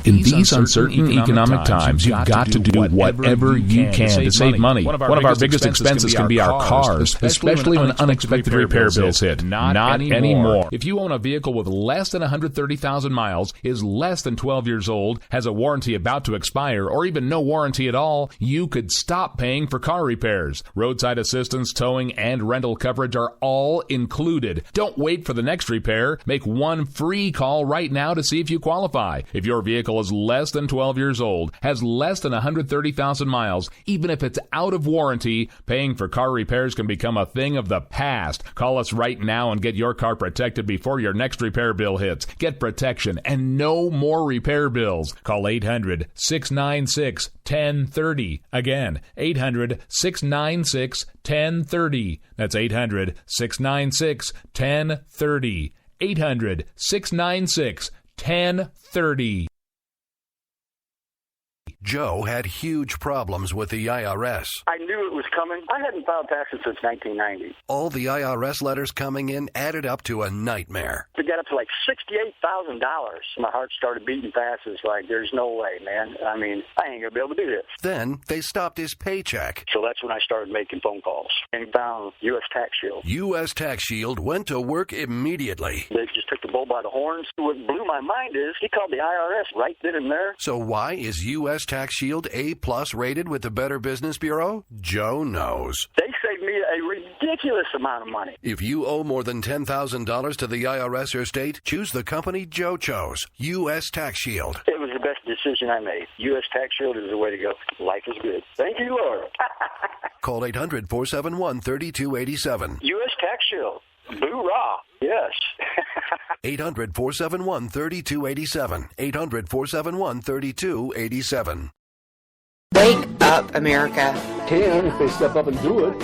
In these uncertain economic times, you've got to do whatever you can to save money. One of our biggest expenses can be our cars, especially when unexpected repair bills hit. Not anymore. If you own a vehicle with less than 130,000 miles, is less than 12 years old, has a warranty about to expire, or even no warranty at all, you could stop paying for car repairs. Roadside assistance, towing, and rental coverage are all included. Don't wait for the next repair. Make one free call right now to see if you qualify. If your vehicle is less than 12 years old, has less than 130,000 miles, even if it's out of warranty, paying for car repairs can become a thing of the past. Call us right now and get your car protected before your next repair bill hits. Get protection and no more repair bills. Call 800-696-1030. Again, 800-696-1030. That's 800-696-1030. 800-696-1030. Joe had huge problems with the IRS. I knew it was coming. I hadn't filed taxes since 1990. All the IRS letters coming in added up to a nightmare. To get up to like $68,000, my heart started beating fast. It's like, there's no way, man. I mean, I ain't going to be able to do this. Then they stopped his paycheck. So that's when I started making phone calls and found U.S. Tax Shield. U.S. Tax Shield went to work immediately. They just took the bull by the horns. What blew my mind is he called the IRS right then and there. So why is U.S. Tax Shield A+ rated with the Better Business Bureau? Joe knows. They saved me a ridiculous amount of money. If you owe more than $10,000 to the IRS or state, choose the company Joe chose, U.S. Tax Shield. It was the best decision I made. U.S. Tax Shield is the way to go. Life is good. Thank you, Lord. Call 800-471-3287. U.S. Tax Shield. Boo-rah. Yes. 800-471-3287. 800-471-3287. Wake up, America. Can if they step up and do it,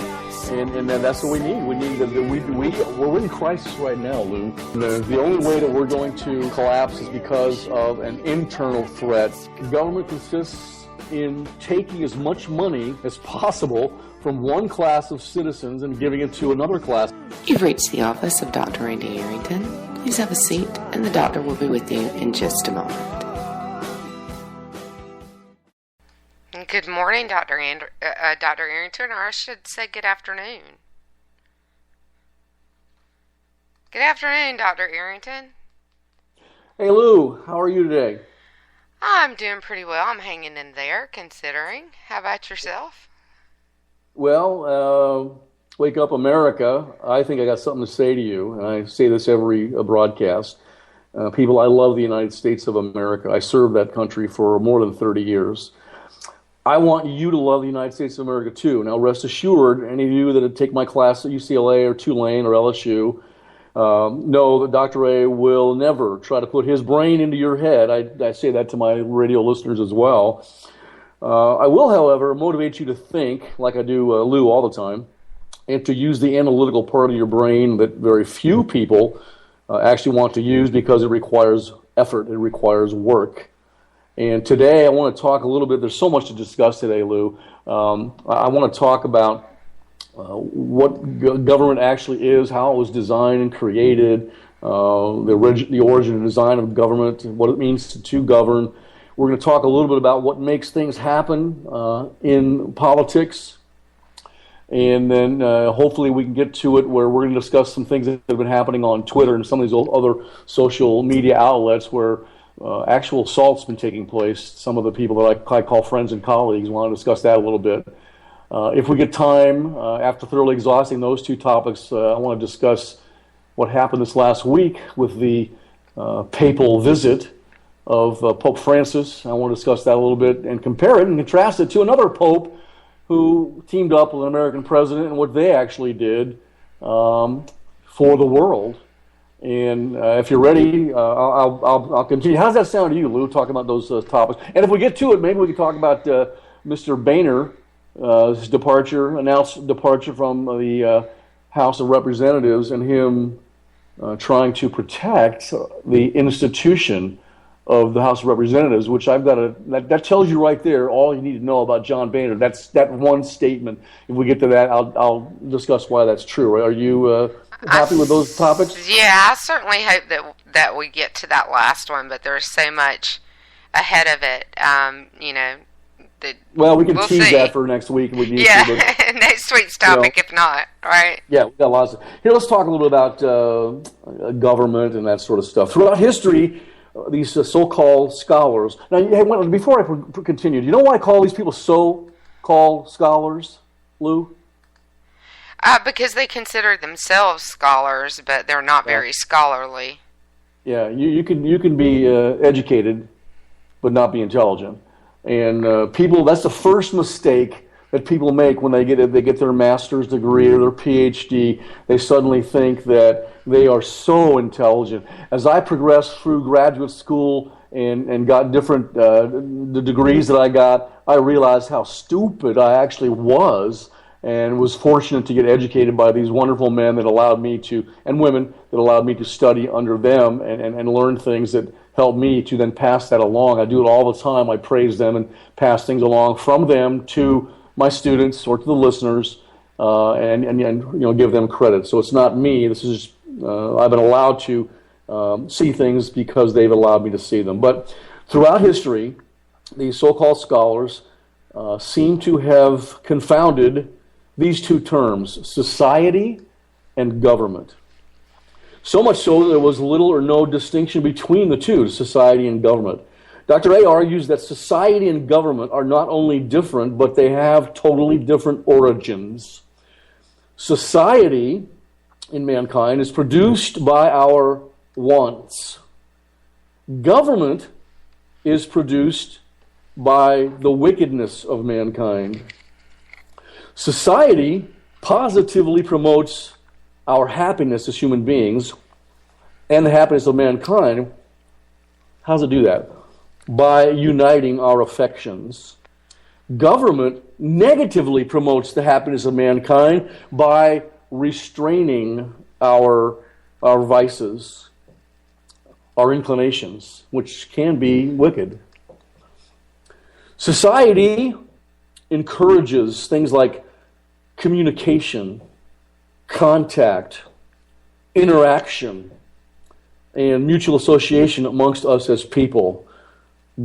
and that's what we need. We're in crisis right now, Lou. The only way that we're going to collapse is because of an internal threat. Government consists in taking as much money as possible from one class of citizens and giving it to another class. You've reached the office of Dr. Randy Arrington. Please have a seat, and the doctor will be with you in just a moment. Good morning, Dr. Arrington, or I should say good afternoon. Good afternoon, Dr. Arrington. Hey, Lou, how are you today? I'm doing pretty well. I'm hanging in there, considering. How about yourself? Well, wake up, America. I think I got something to say to you, and I say this every broadcast. People, I love the United States of America. I served that country for more than 30 years. I want you to love the United States of America, too. Now, rest assured, any of you that take my class at UCLA or Tulane or LSU know that Dr. A will never try to put his brain into your head. I say that to my radio listeners as well. I will, however, motivate you to think, like I do Lou all the time, and to use the analytical part of your brain that very few people actually want to use because it requires effort, it requires work. And today I want to talk a little bit, there's so much to discuss today, Lou. I want to talk about what government actually is, how it was designed and created, the origin and design of government, what it means to govern. We're going to talk a little bit about what makes things happen in politics. And then hopefully we can get to it where we're going to discuss some things that have been happening on Twitter and some of these other social media outlets where actual assault's been taking place. Some of the people that I call friends and colleagues want to discuss that a little bit. If we get time, after thoroughly exhausting those two topics, I want to discuss what happened this last week with the papal visit of Pope Francis. I want to discuss that a little bit and compare it and contrast it to another pope who teamed up with an American president and what they actually did for the world. And if you're ready, I'll continue. How does that sound to you, Lou, talking about those topics? And if we get to it, maybe we can talk about Mr. Boehner, his announced departure from the House of Representatives, and him trying to protect the institution of the House of Representatives, which that tells you right there all you need to know about John Boehner. That's that one statement. If we get to that, I'll discuss why that's true. Are you happy with those topics? Yeah, I certainly hope that we get to that last one, but there's so much ahead of it. Well, we can we'll tease see. that for next week. If we need Yeah, to, but, next week's topic, if not, right? yeah, we got lots. Here, let's talk a little bit about government and that sort of stuff. Throughout history, these so-called scholars. Now, before I continue, do you know why I call these people so-called scholars, Lou? Because they consider themselves scholars, but they're not very scholarly. Yeah, you can be educated, but not be intelligent. And people, that's the first mistake that people make when they get their master's degree or their PhD. They suddenly think that they are so intelligent. As I progressed through graduate school and got different the degrees that I got, I realized how stupid I actually was, and was fortunate to get educated by these wonderful men that allowed me to, and women that allowed me to study under them and learn things that helped me to then pass that along. I do it all the time. I praise them and pass things along from them to my students or to the listeners, and give them credit. So it's not me. This is I've been allowed to see things because they've allowed me to see them. But throughout history, these so-called scholars seem to have confounded these two terms, society and government. So much so that there was little or no distinction between the two, society and government. Dr. A argues that society and government are not only different, but they have totally different origins. Society in mankind is produced by our wants. Government is produced by the wickedness of mankind. Society positively promotes our happiness as human beings and the happiness of mankind. How does it do that? By uniting our affections. Government negatively promotes the happiness of mankind by restraining our vices, our inclinations, which can be wicked. Society encourages things like communication, contact, interaction, and mutual association amongst us as people.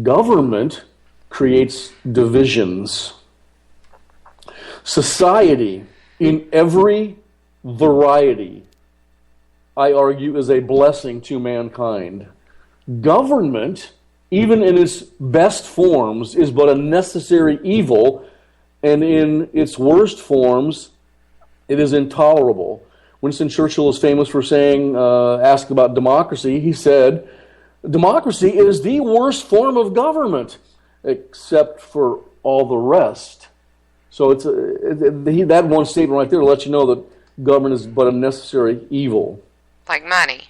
Government creates divisions. Society, in every variety, I argue, is a blessing to mankind. Government, even in its best forms, is but a necessary evil, and in its worst forms, it is intolerable. Winston Churchill is famous for saying, asked about democracy, he said, democracy is the worst form of government, except for all the rest. So that one statement right there lets you know that government is but a necessary evil. Like money.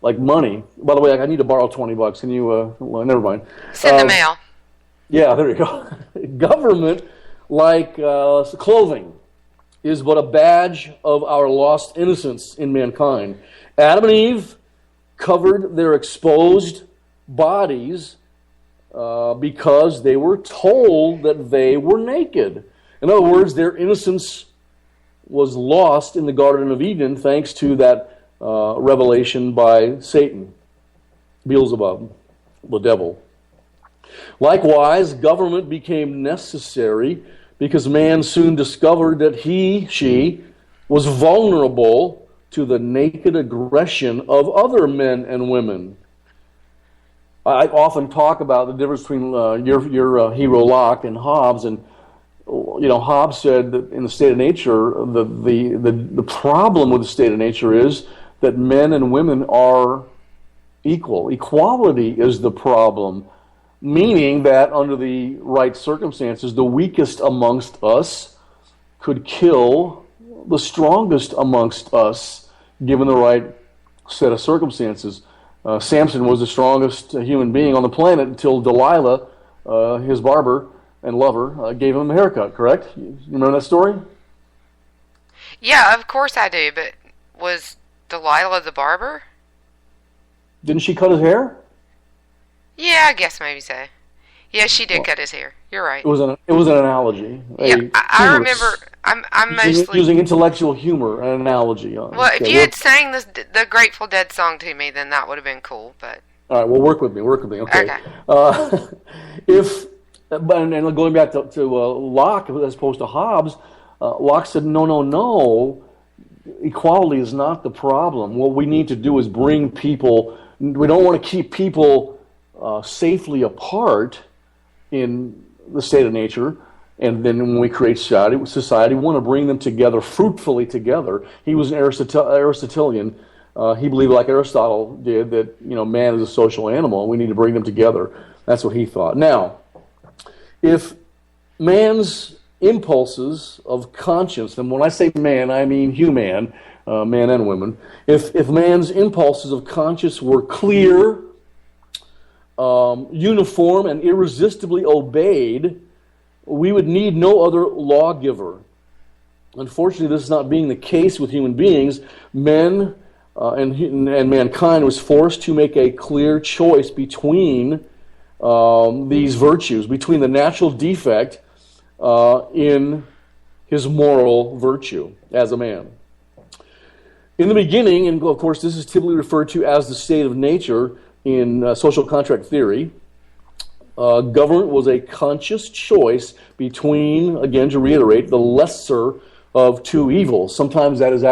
Like money. By the way, I need to borrow $20. Can you, well, never mind. Send the mail. Yeah, there you go. Government, like clothing, is but a badge of our lost innocence in mankind. Adam and Eve covered their exposed bodies because they were told that they were naked. In other words, their innocence was lost in the Garden of Eden thanks to that revelation by Satan, Beelzebub, the devil. Likewise, government became necessary because man soon discovered that she was vulnerable to the naked aggression of other men and women. I often talk about the difference between your hero Locke and Hobbes, and Hobbes said that in the state of nature, the problem with the state of nature is that men and women are equal. Equality is the problem, meaning that under the right circumstances, the weakest amongst us could kill the strongest amongst us, given the right set of circumstances. Samson was the strongest human being on the planet until Delilah, his barber and lover, gave him a haircut, correct? You remember that story? Yeah, of course I do, but was Delilah the barber? Didn't she cut his hair? Yeah, I guess maybe so. Yeah, she did cut his hair. You're right. It was an analogy. Yeah, I remember. I'm mostly using intellectual humor, an analogy. Well, if you had sang the Grateful Dead song to me, then that would have been cool. But All right, well, work with me, okay. And going back to Locke as opposed to Hobbes, Locke said, no, equality is not the problem. What we need to do is bring people, we don't want to keep people safely apart in the state of nature, and then when we create society, we want to bring them together, fruitfully together. He was an Aristotelian. He believed, like Aristotle did, that man is a social animal, and we need to bring them together. That's what he thought. Now, if man's impulses of conscience, and when I say man, I mean human, men and women, if man's impulses of conscience were clear, uniform, and irresistibly obeyed, we would need no other lawgiver. Unfortunately, this is not being the case with human beings. Men and mankind was forced to make a clear choice between these virtues, between the natural defect in his moral virtue as a man. In the beginning, and of course this is typically referred to as the state of nature in social contract theory, government was a conscious choice between, again to reiterate, the lesser of two evils. Sometimes that is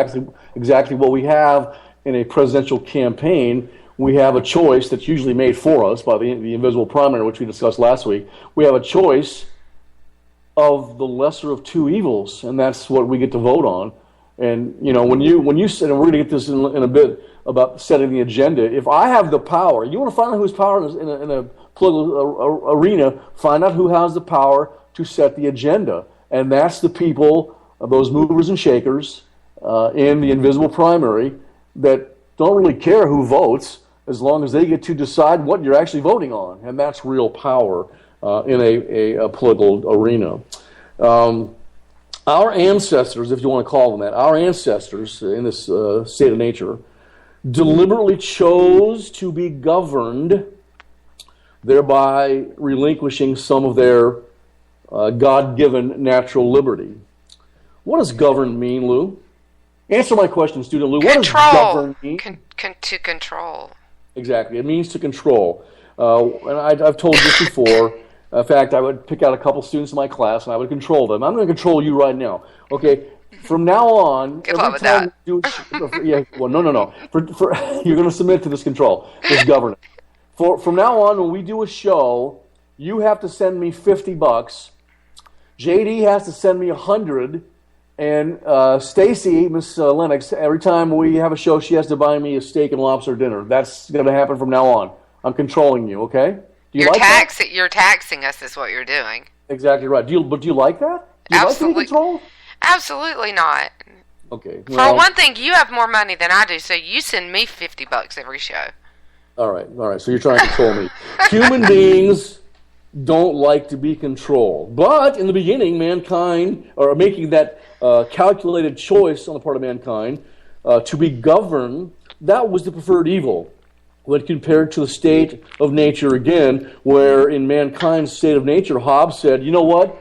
exactly what we have in a presidential campaign. We have a choice that's usually made for us by the invisible primary, which we discussed last week. We have a choice of the lesser of two evils, and that's what we get to vote on. And when you said, and we're going to get this in a bit about setting the agenda. If I have the power, you want to find out whose power in a political arena, find out who has the power to set the agenda, and that's the people, those movers and shakers in the invisible primary that don't really care who votes as long as they get to decide what you're actually voting on, and that's real power in a political arena. Our ancestors, if you want to call them that, our ancestors in this state of nature deliberately chose to be governed, thereby relinquishing some of their God-given natural liberty. What does govern mean, Lou? Answer my question, student Lou. What does govern mean? To control. Exactly. It means to control. And I've told this before. In fact, I would pick out a couple students in my class and I would control them. I'm going to control you right now. Okay? From now on, good luck with that. No. You're going to submit to this control, this governance. From now on, when we do a show, you have to send me $50. JD has to send me $100, and Stacy, Miss Lennox, every time we have a show, she has to buy me a steak and lobster dinner. That's going to happen from now on. I'm controlling you. Okay? You're taxing us, is what you're doing. Exactly right. Do you like that? Do you like being controlled? Absolutely not. Okay. Well, for one thing, you have more money than I do, so you send me $50 every show. All right. So you're trying to control me. Human beings don't like to be controlled. But in the beginning, mankind, or making that calculated choice on the part of mankind to be governed, that was the preferred evil. When compared to the state of nature again, where in mankind's state of nature, Hobbes said, you know what?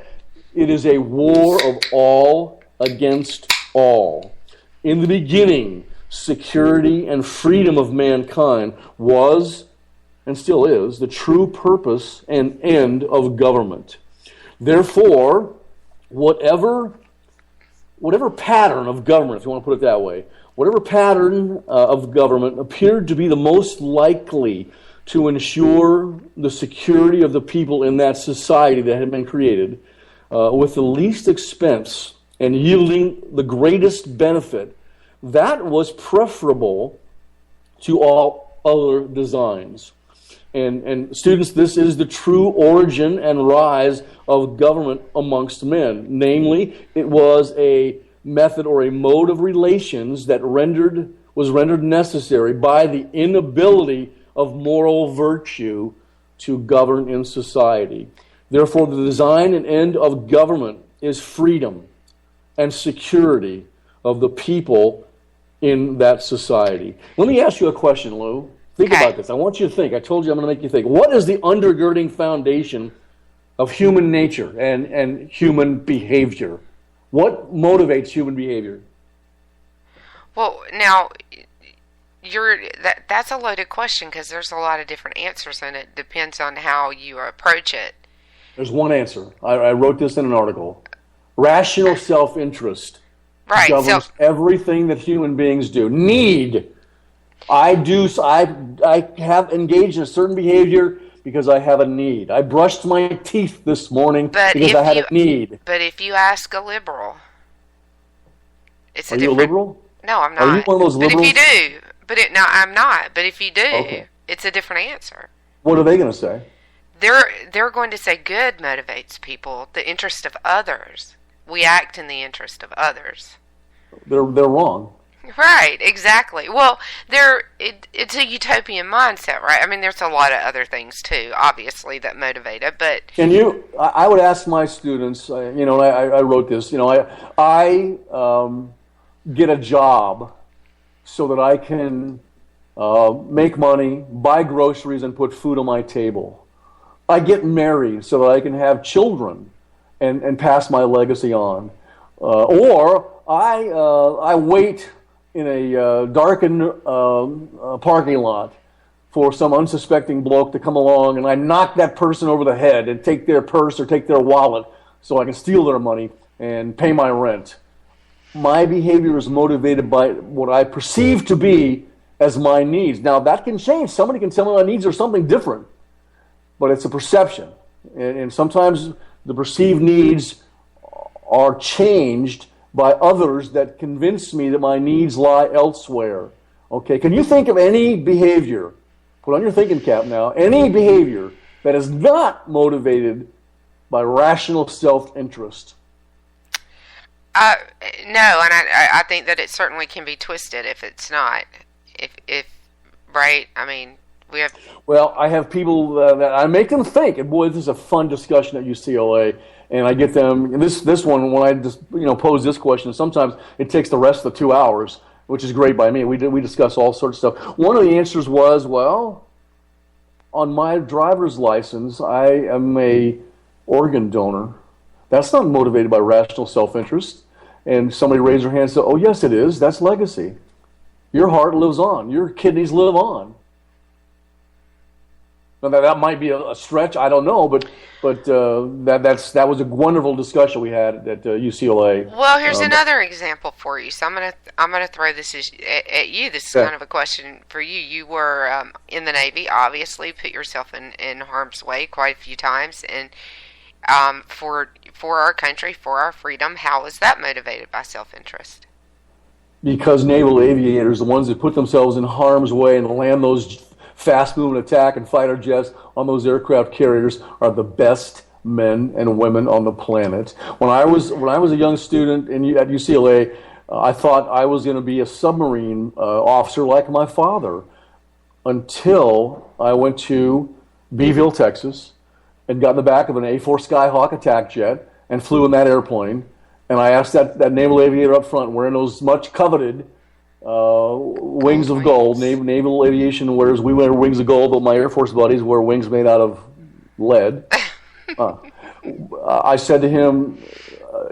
It is a war of all against all. In the beginning, security and freedom of mankind was, and still is, the true purpose and end of government. Therefore, whatever pattern of government, if you want to put it that way, whatever pattern of government appeared to be the most likely to ensure the security of the people in that society that had been created, with the least expense and yielding the greatest benefit, that was preferable to all other designs. And students, this is the true origin and rise of government amongst men. Namely, it was a method or a mode of relations that was rendered necessary by the inability of moral virtue to govern in society. Therefore, the design and end of government is freedom and security of the people in that society. Let me ask you a question, Lou. Think about this. I want you to think. I told you I'm going to make you think. What is the undergirding foundation of human nature and human behavior? What motivates human behavior? Well, now, that's a loaded question because there's a lot of different answers, and it depends on how you approach it. There's one answer. I wrote this in an article. Rational self-interest governs everything that human beings do. Need. I have engaged in a certain behavior because I have a need. I brushed my teeth this morning because I had a need. But if you ask a liberal, it's Are you a liberal? No, I'm not. Are you one of those liberals? But if you do, no, I'm not. But if you do, it's a different answer. What are they going to say? They're going to say good motivates people, the interest of others. We act in the interest of others. They're wrong. Right, exactly. Well, it's a utopian mindset, right? I mean, there's a lot of other things too, obviously, that motivate it. But I would ask my students. I wrote this. I get a job so that I can make money, buy groceries, and put food on my table. I get married so that I can have children and pass my legacy on. Or I wait in a darkened parking lot for some unsuspecting bloke to come along, and I knock that person over the head and take their purse or take their wallet so I can steal their money and pay my rent. My behavior is motivated by what I perceive to be as my needs. Now, that can change. Somebody can tell me my needs are something different, but it's a perception. And sometimes the perceived needs are changed by others that convince me that my needs lie elsewhere. Okay, can you think of any behavior, put on your thinking cap now, any behavior that is not motivated by rational self-interest? No, and I think that it certainly can be twisted if it's not. If right? I mean, we have... Well, I have people that I make them think, and boy, this is a fun discussion at UCLA. And I get them, and this one, when I just pose this question, sometimes it takes the rest of the 2 hours, which is great by me. We discuss all sorts of stuff. One of the answers was, well, on my driver's license, I am a organ donor. That's not motivated by rational self-interest. And somebody raised their hand and said, oh, yes, it is. That's legacy. Your heart lives on. Your kidneys live on. Now, that might be a stretch. I don't know, but that was a wonderful discussion we had at UCLA. Well, here's another example for you. So I'm gonna throw this at you. This is kind of a question for you. You were in the Navy, obviously, put yourself in harm's way quite a few times, and for our country, for our freedom. How is that motivated by self-interest? Because naval aviators, the ones that put themselves in harm's way and land those fast-moving attack and fighter jets on those aircraft carriers, are the best men and women on the planet. When I was a young student at UCLA, I thought I was going to be a submarine officer like my father, until I went to Beeville, Texas, and got in the back of an A-4 Skyhawk attack jet and flew in that airplane. And I asked that naval aviator up front, wearing those much coveted wings of gold. Naval aviation wears, we wear wings of gold, but my Air Force buddies wear wings made out of lead. I said to him,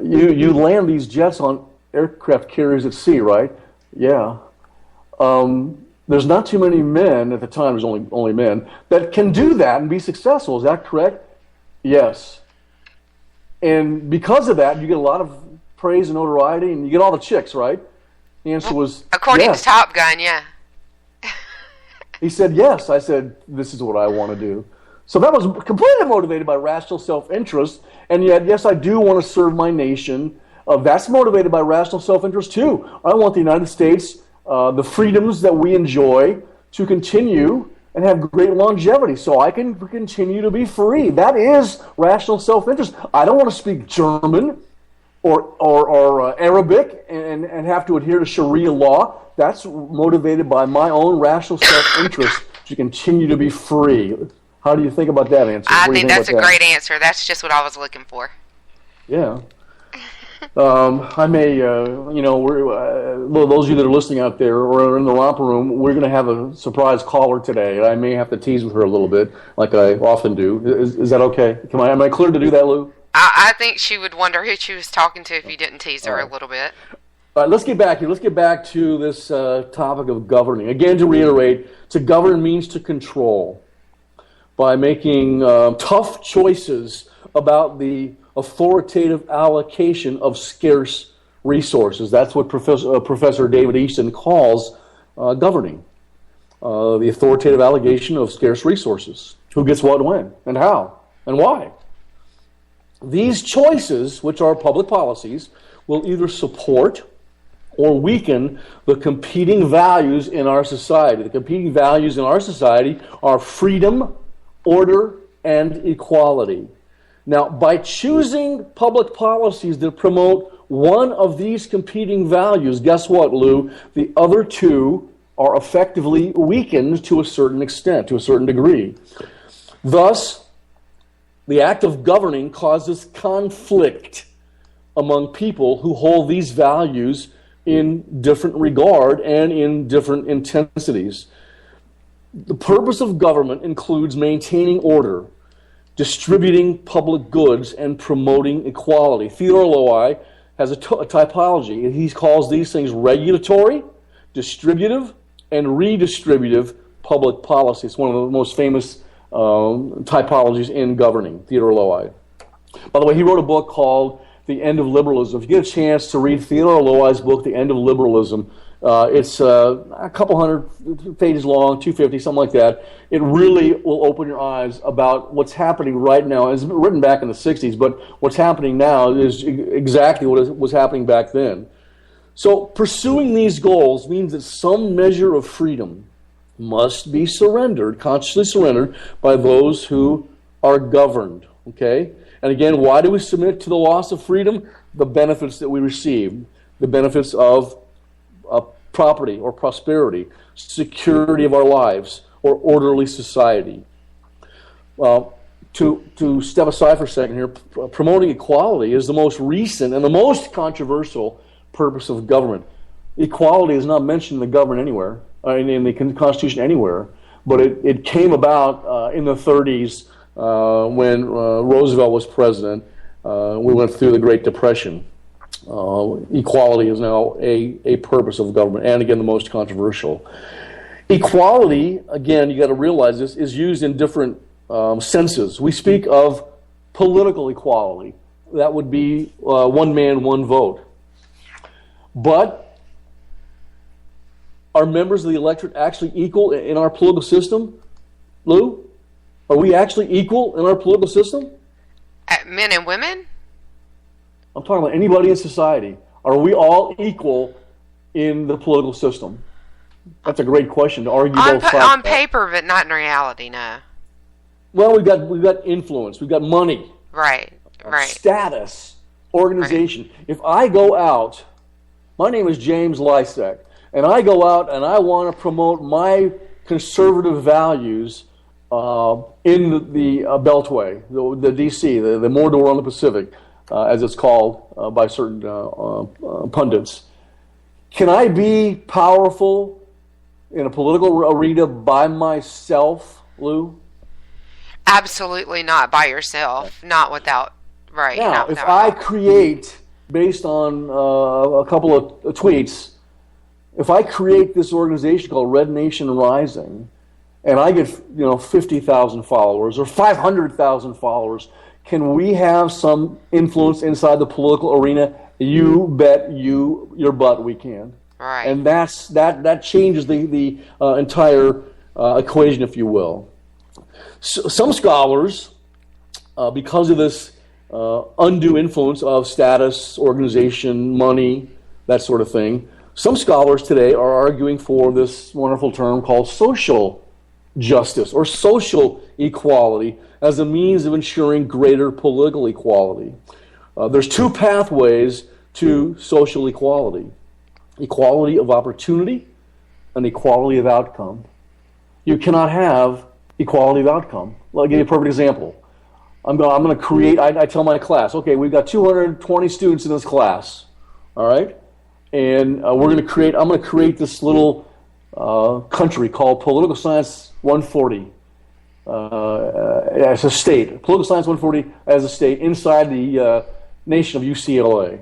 you land these jets on aircraft carriers at sea, right? Yeah. There's not too many men, at the time there's only men, that can do that and be successful. Is that correct? Yes. And because of that, you get a lot of praise and notoriety, and you get all the chicks, right? The answer was according yes. to Top Gun, yeah. He said yes. I said, this is what I want to do. So that was completely motivated by rational self-interest, and yet, yes, I do want to serve my nation. That's motivated by rational self-interest too. I want the United States, the freedoms that we enjoy, to continue and have great longevity, so I can continue to be free. That is rational self-interest. I don't want to speak German or Arabic and have to adhere to Sharia law. That's motivated by my own rational self-interest to continue to be free. How do you think about that answer? I think that's a great answer. That's just what I was looking for. Yeah. I may, those of you that are listening out there or are in the romper room, we're going to have a surprise caller today. I may have to tease with her a little bit, like I often do. Is that okay? Am I clear to do that, Lou? I think she would wonder who she was talking to if you didn't tease her a little bit. All right, let's get back here. Let's get back to this topic of governing. Again, to reiterate, to govern means to control by making tough choices about the authoritative allocation of scarce resources. That's what Professor David Easton calls governing. The authoritative allocation of scarce resources. Who gets what when, and how, and why. These choices, which are public policies, will either support or weaken the competing values in our society. The competing values in our society are freedom, order, and equality. Now, by choosing public policies that promote one of these competing values, guess what, Lou? The other two are effectively weakened to a certain extent, to a certain degree. Thus, the act of governing causes conflict among people who hold these values in different regard and in different intensities. The purpose of government includes maintaining order, distributing public goods, and promoting equality. Theodore Lowi has a typology, and he calls these things regulatory, distributive, and redistributive public policy. It's one of the most famous typologies in governing, Theodore Lowi. By the way, he wrote a book called The End of Liberalism. If you get a chance to read Theodore Lowi's book, The End of Liberalism, it's a couple hundred pages long, 250, something like that. It really will open your eyes about what's happening right now. It's written back in the 60s, but what's happening now is exactly what was happening back then. So pursuing these goals means that some measure of freedom must be surrendered, consciously surrendered, by those who are governed. Okay? And again, why do we submit to the loss of freedom? The benefits that we receive, the benefits of property or prosperity, security of our lives, or orderly society. To step aside for a second here, promoting equality is the most recent and the most controversial purpose of government. Equality is not mentioned in the government anywhere, in the Constitution anywhere, but it came about in the 30s when Roosevelt was president. We went through the Great Depression. Equality is now a purpose of government, and again, the most controversial. Equality, again, you got to realize this, is used in different senses. We speak of political equality. That would be one man, one vote. But are members of the electorate actually equal in our political system, Lou? Are we actually equal in our political system? Men and women? I'm talking about anybody in society. Are we all equal in the political system? That's a great question to argue both sides. On paper, but not in reality, no. Well, we've got influence. We've got money. Right. Status, organization. Right. If I go out, my name is James Lysek, and I go out and I want to promote my conservative values in the Beltway, the D.C., the Mordor on the Pacific, as it's called by certain pundits. Can I be powerful in a political arena by myself, Lou? Absolutely not by yourself. Not without, right. Now, if I create, based on a couple of tweets, if I create this organization called Red Nation Rising, and I get 50,000 followers or 500,000 followers, can we have some influence inside the political arena? You bet your butt we can. Right. And that changes the entire equation, if you will. So, some scholars, because of this undue influence of status, organization, money, that sort of thing, some scholars today are arguing for this wonderful term called social justice or social equality as a means of ensuring greater political equality. There's two pathways to social equality: equality of opportunity and equality of outcome. You cannot have equality of outcome. I'll give you a perfect example. I'm going to create, I tell my class, okay, we've got 220 students in this class, all right? And I'm going to create this little country called Political Science 140 as a state. Political Science 140 as a state inside the nation of UCLA.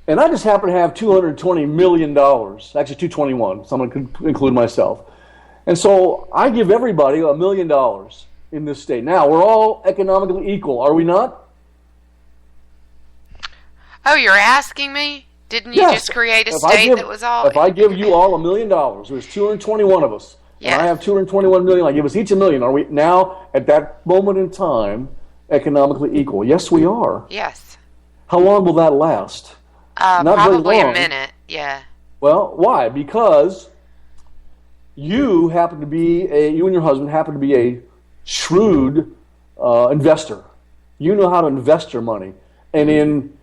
And I just happen to have $220 million, actually 221, so I'm going to include myself. And so I give everybody $1 million in this state. Now, we're all economically equal, are we not? Oh, you're asking me? Didn't you just create a state that was all... If I give you all $1 million, there's 221 of us, and I have 221 million, I give us each $1 million. Are we now, at that moment in time, economically equal? Yes, we are. Yes. How long will that last? Not probably a minute, yeah. Well, why? Because you and your husband happen to be a shrewd investor. You know how to invest your money. And in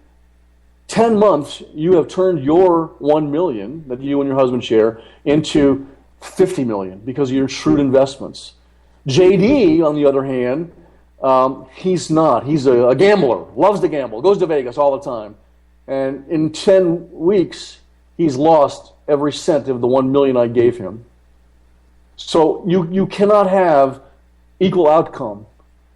10 months, you have turned your $1 million that you and your husband share into $50 million because of your shrewd investments. JD, on the other hand, he's not. He's a gambler, loves to gamble, goes to Vegas all the time. And in 10 weeks, he's lost every cent of the $1 million I gave him. So you cannot have equal outcome,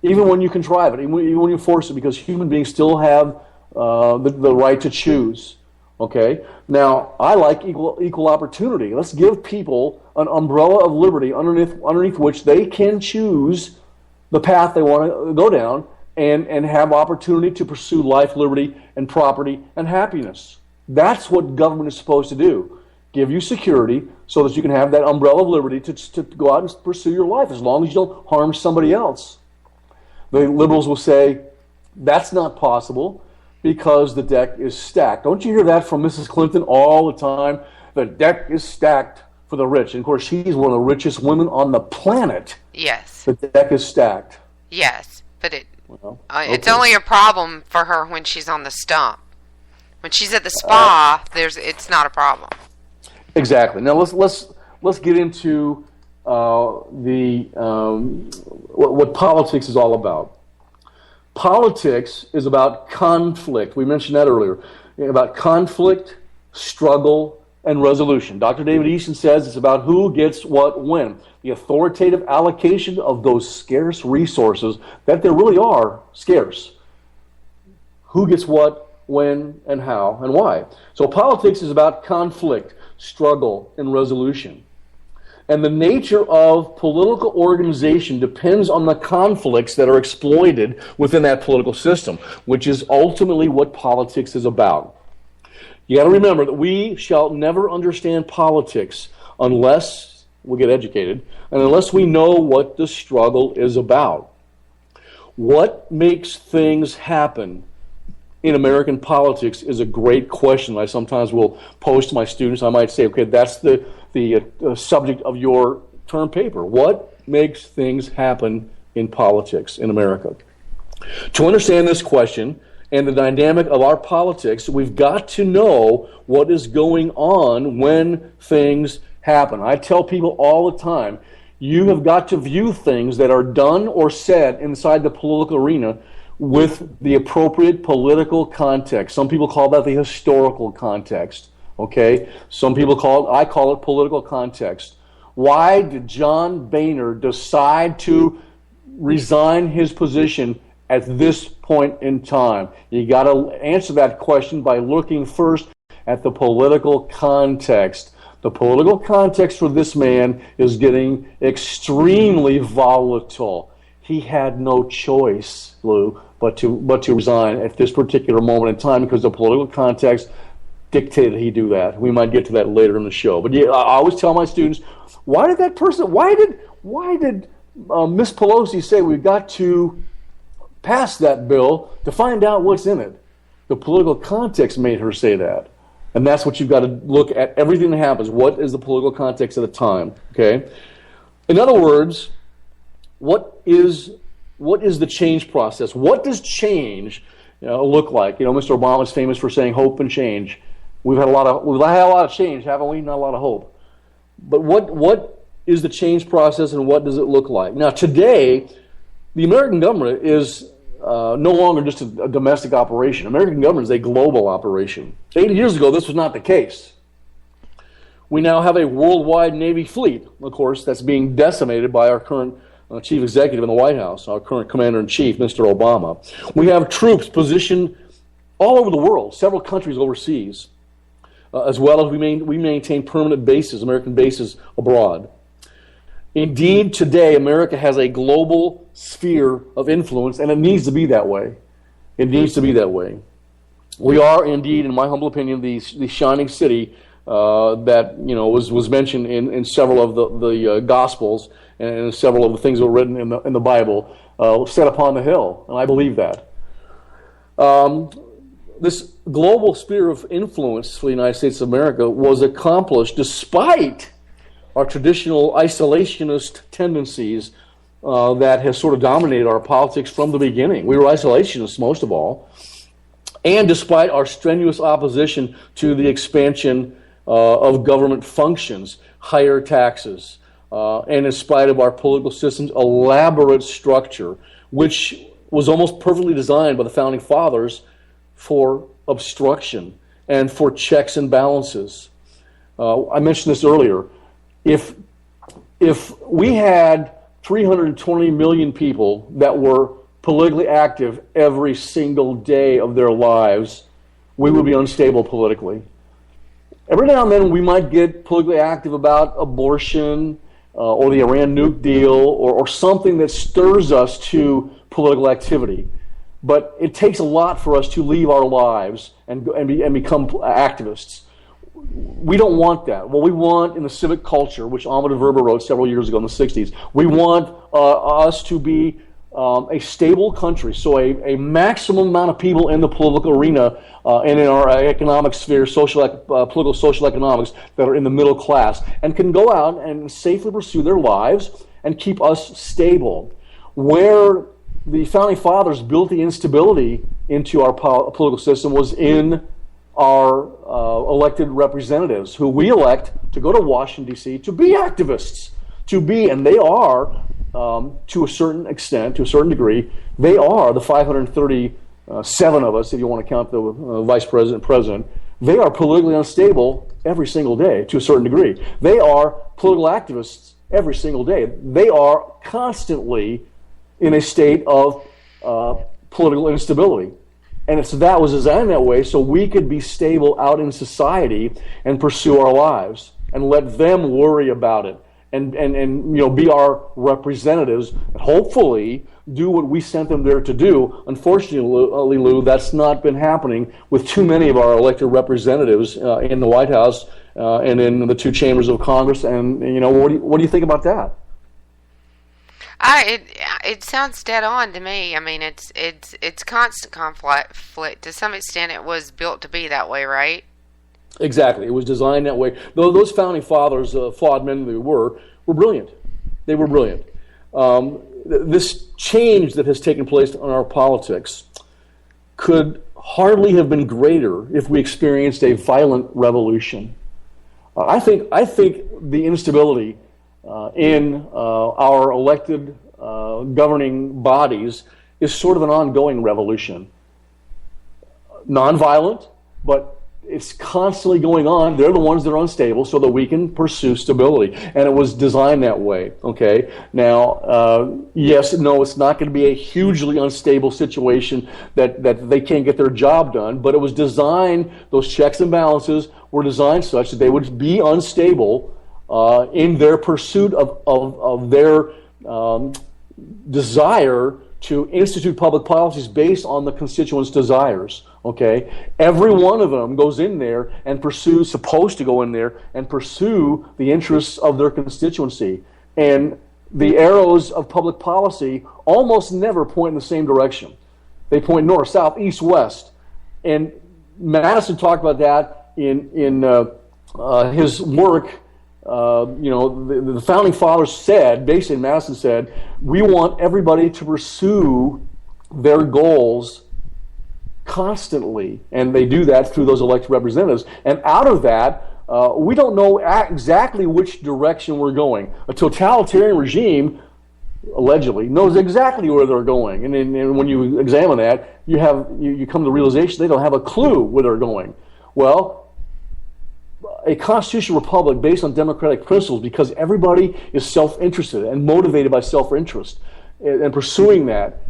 even when you contrive it, even when you force it, because human beings still have the right to choose. Okay? Now, I like equal opportunity. Let's give people an umbrella of liberty underneath which they can choose the path they want to go down and have opportunity to pursue life, liberty, and property, and happiness. That's what government is supposed to do. Give you security so that you can have that umbrella of liberty to go out and pursue your life as long as you don't harm somebody else. The liberals will say, that's not possible because the deck is stacked. Don't you hear that from Mrs. Clinton all the time? The deck is stacked for the rich. And of course, she's one of the richest women on the planet. Yes. The deck is stacked. Yes, but it's only a problem for her when she's on the stump. When she's at the spa, it's not a problem. Exactly. Now let's get into what politics is all about. Politics is about conflict. We mentioned that earlier. About conflict, struggle, and resolution. Dr. David Easton says it's about who gets what when. The authoritative allocation of those scarce resources that there really are scarce. Who gets what, when, and how, and why. So politics is about conflict, struggle, and resolution. And the nature of political organization depends on the conflicts that are exploited within that political system, which is ultimately what politics is about. You got to remember that we shall never understand politics unless we get educated and unless we know what the struggle is about. What makes things happen in American politics is a great question I sometimes will pose to my students. I might say, okay, that's the subject of your term paper. What makes things happen in politics in America? To understand this question and the dynamic of our politics, we've got to know what is going on when things happen. I tell people all the time, you have got to view things that are done or said inside the political arena with the appropriate political context. Some people call that the historical context. Okay? Some people I call it political context. Why did John Boehner decide to resign his position at this point in time? You got to answer that question by looking first at the political context. The political context for this man is getting extremely volatile. He had no choice, Lou, but to resign at this particular moment in time because the political context dictated he do that. We might get to that later in the show. But yeah, I always tell my students, why did Miss Pelosi say we've got to pass that bill to find out what's in it? The political context made her say that. And that's what you've got to look at everything that happens. What is the political context at the time? Okay? In other words, what is the change process? What does change look like? Mr. Obama is famous for saying hope and change. We've had a lot of change, haven't we? Not a lot of hope. But what is the change process and what does it look like? Now, today, the American government is no longer just a domestic operation. American government is a global operation. 80 years ago, this was not the case. We now have a worldwide Navy fleet, of course, that's being decimated by our current chief executive in the White House, our current commander-in-chief, Mr. Obama. We have troops positioned all over the world, several countries overseas, as well as we maintain permanent bases, American bases abroad. Indeed, today, America has a global sphere of influence, and it needs to be that way. It needs to be that way. We are indeed, in my humble opinion, the shining city that was mentioned in several of the Gospels and several of the things that were written in the Bible, set upon the hill, and I believe that. This global sphere of influence for the United States of America was accomplished despite our traditional isolationist tendencies that has sort of dominated our politics from the beginning. We were isolationists most of all, and despite our strenuous opposition to the expansion of government functions, higher taxes, and in spite of our political system's elaborate structure, which was almost perfectly designed by the Founding Fathers for obstruction and for checks and balances. I mentioned this earlier. If we had 320 million people that were politically active every single day of their lives, we would be unstable politically. Every now and then we might get politically active about abortion or the Iran nuke deal or something that stirs us to political activity. But it takes a lot for us to leave our lives and become activists. We don't want that. What we want in the civic culture, which Alma de Verba wrote several years ago in the 60s, we want us to be a stable country, so a maximum amount of people in the political arena and in our economic sphere, political social economics, that are in the middle class and can go out and safely pursue their lives and keep us stable. Where the Founding Fathers built the instability into our political system was in our elected representatives, who we elect to go to Washington, D.C. to be activists, and they are, to a certain extent, to a certain degree, they are the 537 of us, if you want to count the vice president and president. They are politically unstable every single day, to a certain degree. They are political activists every single day. They are constantly in a state of political instability. And that was designed that way so we could be stable out in society and pursue our lives and let them worry about it and be our representatives and hopefully do what we sent them there to do. Unfortunately, Lou, that's not been happening with too many of our elected representatives in the White House and in the two chambers of Congress. And what do you think about that? It sounds dead on to me. I mean, it's constant conflict. To some extent, it was built to be that way, right? Exactly. It was designed that way. Though those Founding Fathers, flawed men they were brilliant. They were brilliant. This change that has taken place in our politics could hardly have been greater if we experienced a violent revolution. I think the instability in our elected governing bodies is sort of an ongoing revolution. Nonviolent, but it's constantly going on. They're the ones that are unstable so that we can pursue stability. And it was designed that way, okay? Now, yes, no, it's not going to be a hugely unstable situation that they can't get their job done, but it was designed, those checks and balances were designed such that they would be unstable in their pursuit of their desire to institute public policies based on the constituents' desires. Okay, every one of them goes in there and supposed to go in there and pursue the interests of their constituency. And the arrows of public policy almost never point in the same direction. They point north, south, east, west. And Madison talked about that in his work. The Founding Fathers said, basically Madison said, we want everybody to pursue their goals constantly, and they do that through those elected representatives. And out of that, we don't know exactly which direction we're going. A totalitarian regime, allegedly, knows exactly where they're going. And when you examine that, you come to the realization they don't have a clue where they're going. Well, a constitutional republic based on democratic principles, because everybody is self-interested and motivated by self-interest and pursuing that,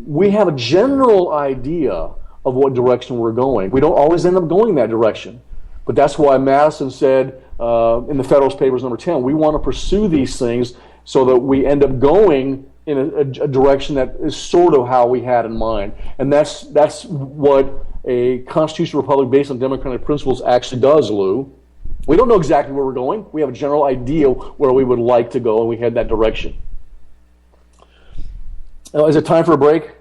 we have a general idea of what direction we're going. We don't always end up going that direction. But that's why Madison said in the Federalist Papers number 10, we want to pursue these things so that we end up going in a direction that is sort of how we had in mind. And that's what a constitutional republic based on democratic principles actually does, Lou. We don't know exactly where we're going. We have a general idea where we would like to go, and we head that direction. Is it time for a break?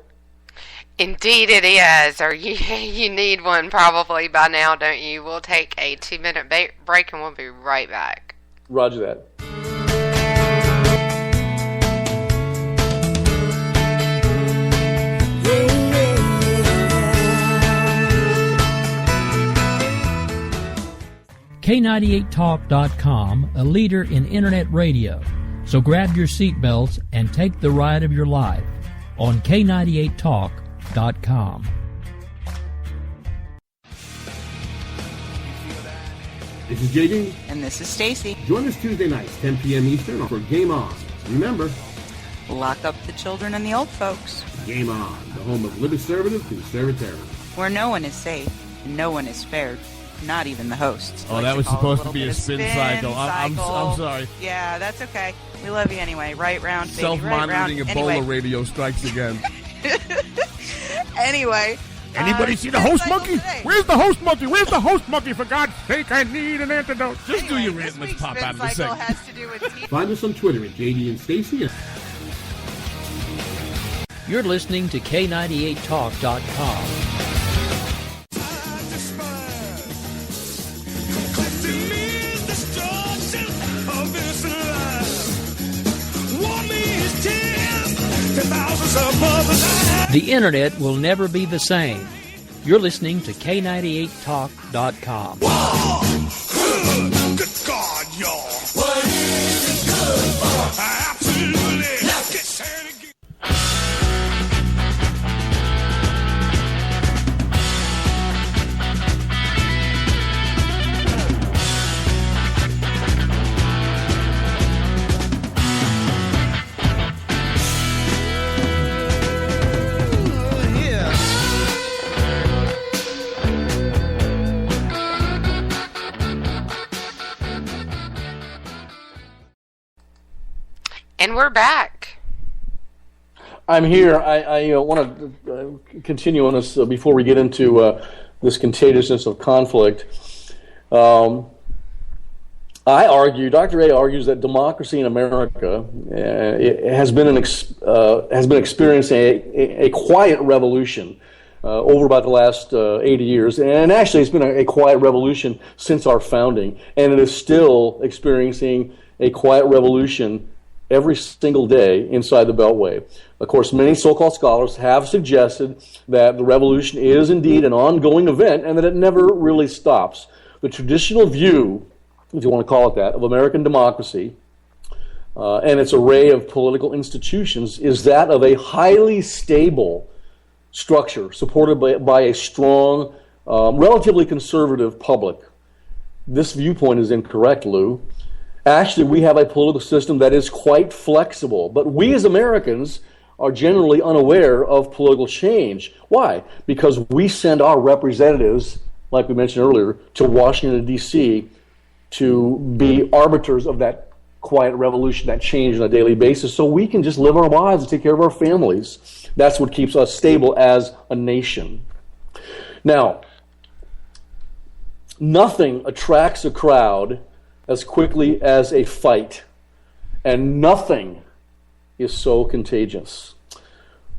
Indeed it is. Or you need one probably by now, don't you? We'll take a 2-minute break, and we'll be right back. Roger that. K98Talk.com, a leader in internet radio. So grab your seatbelts and take the ride of your life on K98Talk.com. This is JD. And this is Stacy. Join us Tuesday nights, 10 p.m. Eastern for Game On. Remember, lock up the children and the old folks. Game On, the home of liberty-conservative conservatism. Where no one is safe and no one is spared. Not even the hosts. Oh, that was supposed to be a spin cycle. I'm sorry. Yeah, that's okay. We love you anyway. Right round, baby. Self-monitoring right Ebola radio strikes again. Anyway. Anybody see the host monkey? Today. Where's the host monkey? Where's the host monkey? For God's sake, I need an antidote. Just do your rant. Let's pop out of the segment. Find us on Twitter at JD and Stacy. You're listening to K98Talk.com. The internet will never be the same. You're listening to K98Talk.com. Whoa! Good God, y'all. What is it good for? Absolutely. Let's get sad again. And we're back. I'm here. I want to continue on this before we get into this contagiousness of conflict. Dr. A argues that democracy in America has been experiencing a quiet revolution over about the last 80 years. And actually, it's been a quiet revolution since our founding. And it is still experiencing a quiet revolution every single day inside the Beltway. Of course, many so-called scholars have suggested that the revolution is indeed an ongoing event and that it never really stops. The traditional view, if you want to call it that, of American democracy and its array of political institutions is that of a highly stable structure supported by a strong, relatively conservative public. This viewpoint is incorrect, Lou. Actually, we have a political system that is quite flexible, but we as Americans are generally unaware of political change. Why? Because we send our representatives, like we mentioned earlier, to Washington, D.C. to be arbiters of that quiet revolution, that change on a daily basis, so we can just live our lives and take care of our families. That's what keeps us stable as a nation. Now, nothing attracts a crowd as quickly as a fight, and nothing is so contagious.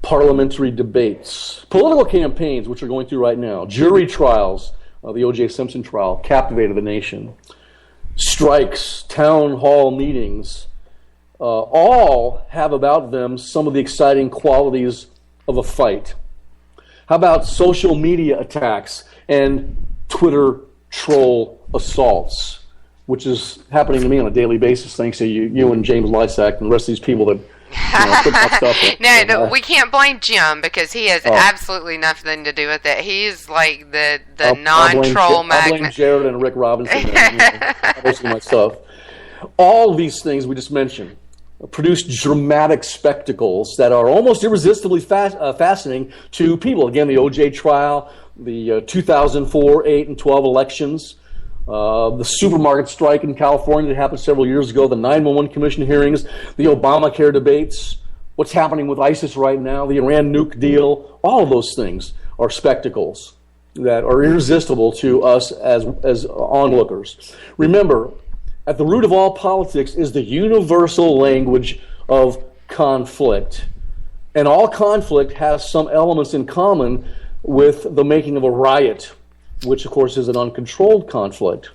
Parliamentary debates, political campaigns, which are going through right now, jury trials, the O.J. Simpson trial captivated the nation, strikes, town hall meetings, all have about them some of the exciting qualities of a fight. How about social media attacks and Twitter troll assaults, which is happening to me on a daily basis, thanks to you and James Lysack and the rest of these people that put that stuff in. No, we can't blame Jim because he has absolutely nothing to do with it. He's like the non-troll magnet. I blame Jared and Rick Robinson and posting my stuff. All these things we just mentioned produce dramatic spectacles that are almost irresistibly fascinating to people. Again, the O.J. trial, the 2004, 8, and 12 elections, the supermarket strike in California that happened several years ago, the 911 Commission hearings, the Obamacare debates, what's happening with ISIS right now, the Iran nuke deal. All of those things are spectacles that are irresistible to us as onlookers. Remember, at the root of all politics is the universal language of conflict. And all conflict has some elements in common with the making of a riot, which of course is an uncontrolled conflict.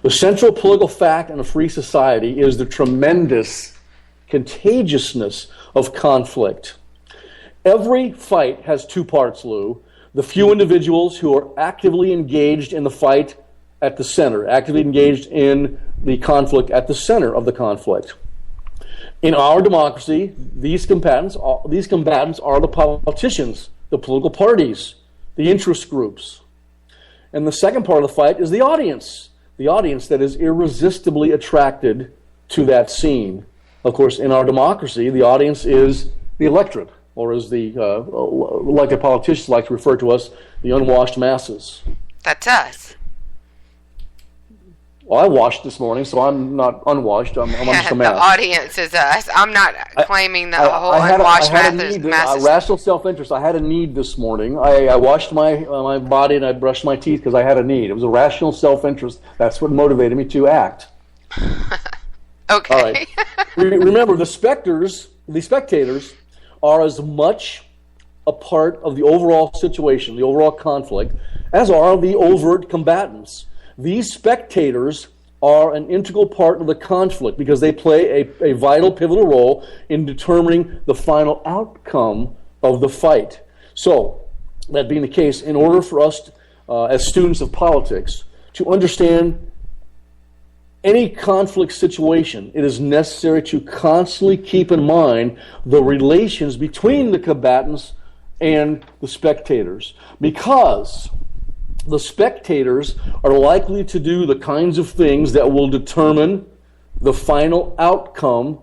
The central political fact in a free society is the tremendous contagiousness of conflict. Every fight has two parts, Lou. The few individuals who are actively engaged in the fight at the center, actively engaged in the conflict at the center of the conflict. In our democracy, these combatants are the politicians, the political parties, the interest groups. And the second part of the fight is the audience that is irresistibly attracted to that scene. Of course, in our democracy, the audience is the electorate, or as the elected politicians like to refer to us, the unwashed masses. That's us. Well, I washed this morning, so I'm not unwashed. I'm just a mass. The audience is us. I'm not claiming the whole unwashed masses. Rational self-interest. I had a need this morning. I washed my body and I brushed my teeth because I had a need. It was a rational self-interest. That's what motivated me to act. Okay. All right. Remember, the spectators are as much a part of the overall situation, the overall conflict, as are the overt combatants. These spectators are an integral part of the conflict because they play a vital, pivotal role in determining the final outcome of the fight. So, that being the case, in order for us, as students of politics, to understand any conflict situation, it is necessary to constantly keep in mind the relations between the combatants and the spectators, because the spectators are likely to do the kinds of things that will determine the final outcome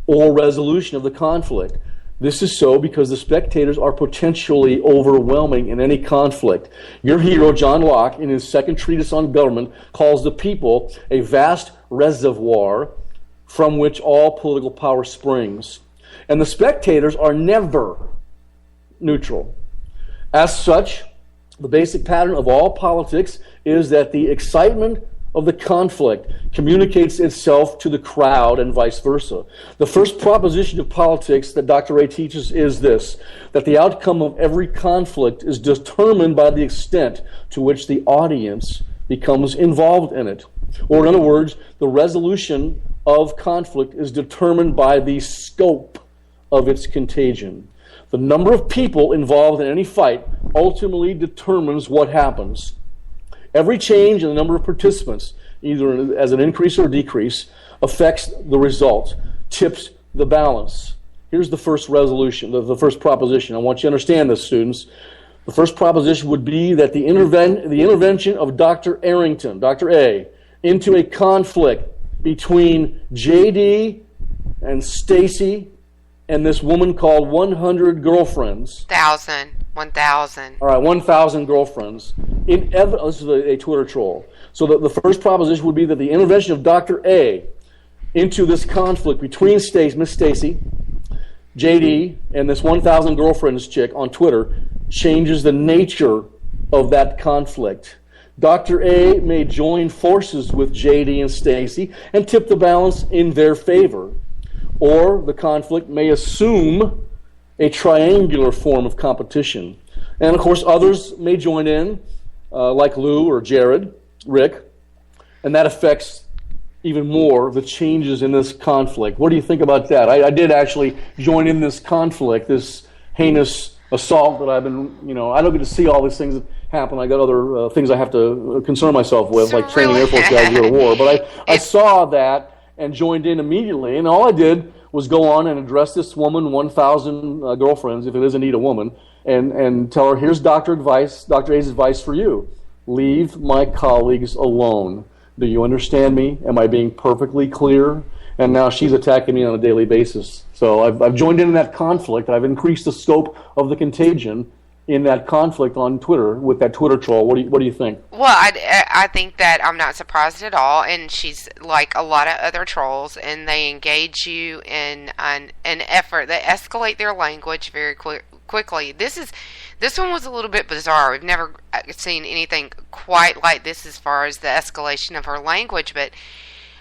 or resolution of the conflict. This is so because the spectators are potentially overwhelming in any conflict. Your hero, John Locke, in his second treatise on government, calls the people a vast reservoir from which all political power springs. And the spectators are never neutral. As such, the basic pattern of all politics is that the excitement of the conflict communicates itself to the crowd and vice versa. The first proposition of politics that Dr. Ray teaches is this, that the outcome of every conflict is determined by the extent to which the audience becomes involved in it. Or in other words, the resolution of conflict is determined by the scope of its contagion. The number of people involved in any fight ultimately determines what happens. Every change in the number of participants, either as an increase or decrease, affects the result, tips the balance. Here's the first resolution, the first proposition. I want you to understand this, students. The first proposition would be that the intervention of Dr. Arrington, Dr. A, into a conflict between J.D. and Stacy and this woman called 100 Girlfriends. 1,000. All right, 1,000 girlfriends. This is a Twitter troll. So the first proposition would be that the intervention of Dr. A into this conflict between Miss Stacy, JD, and this 1,000 Girlfriends chick on Twitter changes the nature of that conflict. Dr. A may join forces with JD and Stacy and tip the balance in their favor. Or the conflict may assume a triangular form of competition. And of course, others may join in, like Lou or Jared, Rick, and that affects even more the changes in this conflict. What do you think about that? I did actually join in this conflict, this heinous assault that I've been, I don't get to see all these things happen. I got other things I have to concern myself with, like training Air Force guys to go to war. But I saw that and joined in immediately, and all I did was go on and address this woman, 1,000 girlfriends, if it is indeed a woman, and tell her, here's Dr. A's advice for you. Leave my colleagues alone. Do you understand me? Am I being perfectly clear? and now she's attacking me on a daily basis. So I've joined in that conflict. I've increased the scope of the contagion in that conflict on Twitter with that Twitter troll. What do you think? Well, I think that I'm not surprised at all, and she's like a lot of other trolls, and they engage you in an effort. They escalate their language very quickly. This one was a little bit bizarre. We've never seen anything quite like this as far as the escalation of her language, but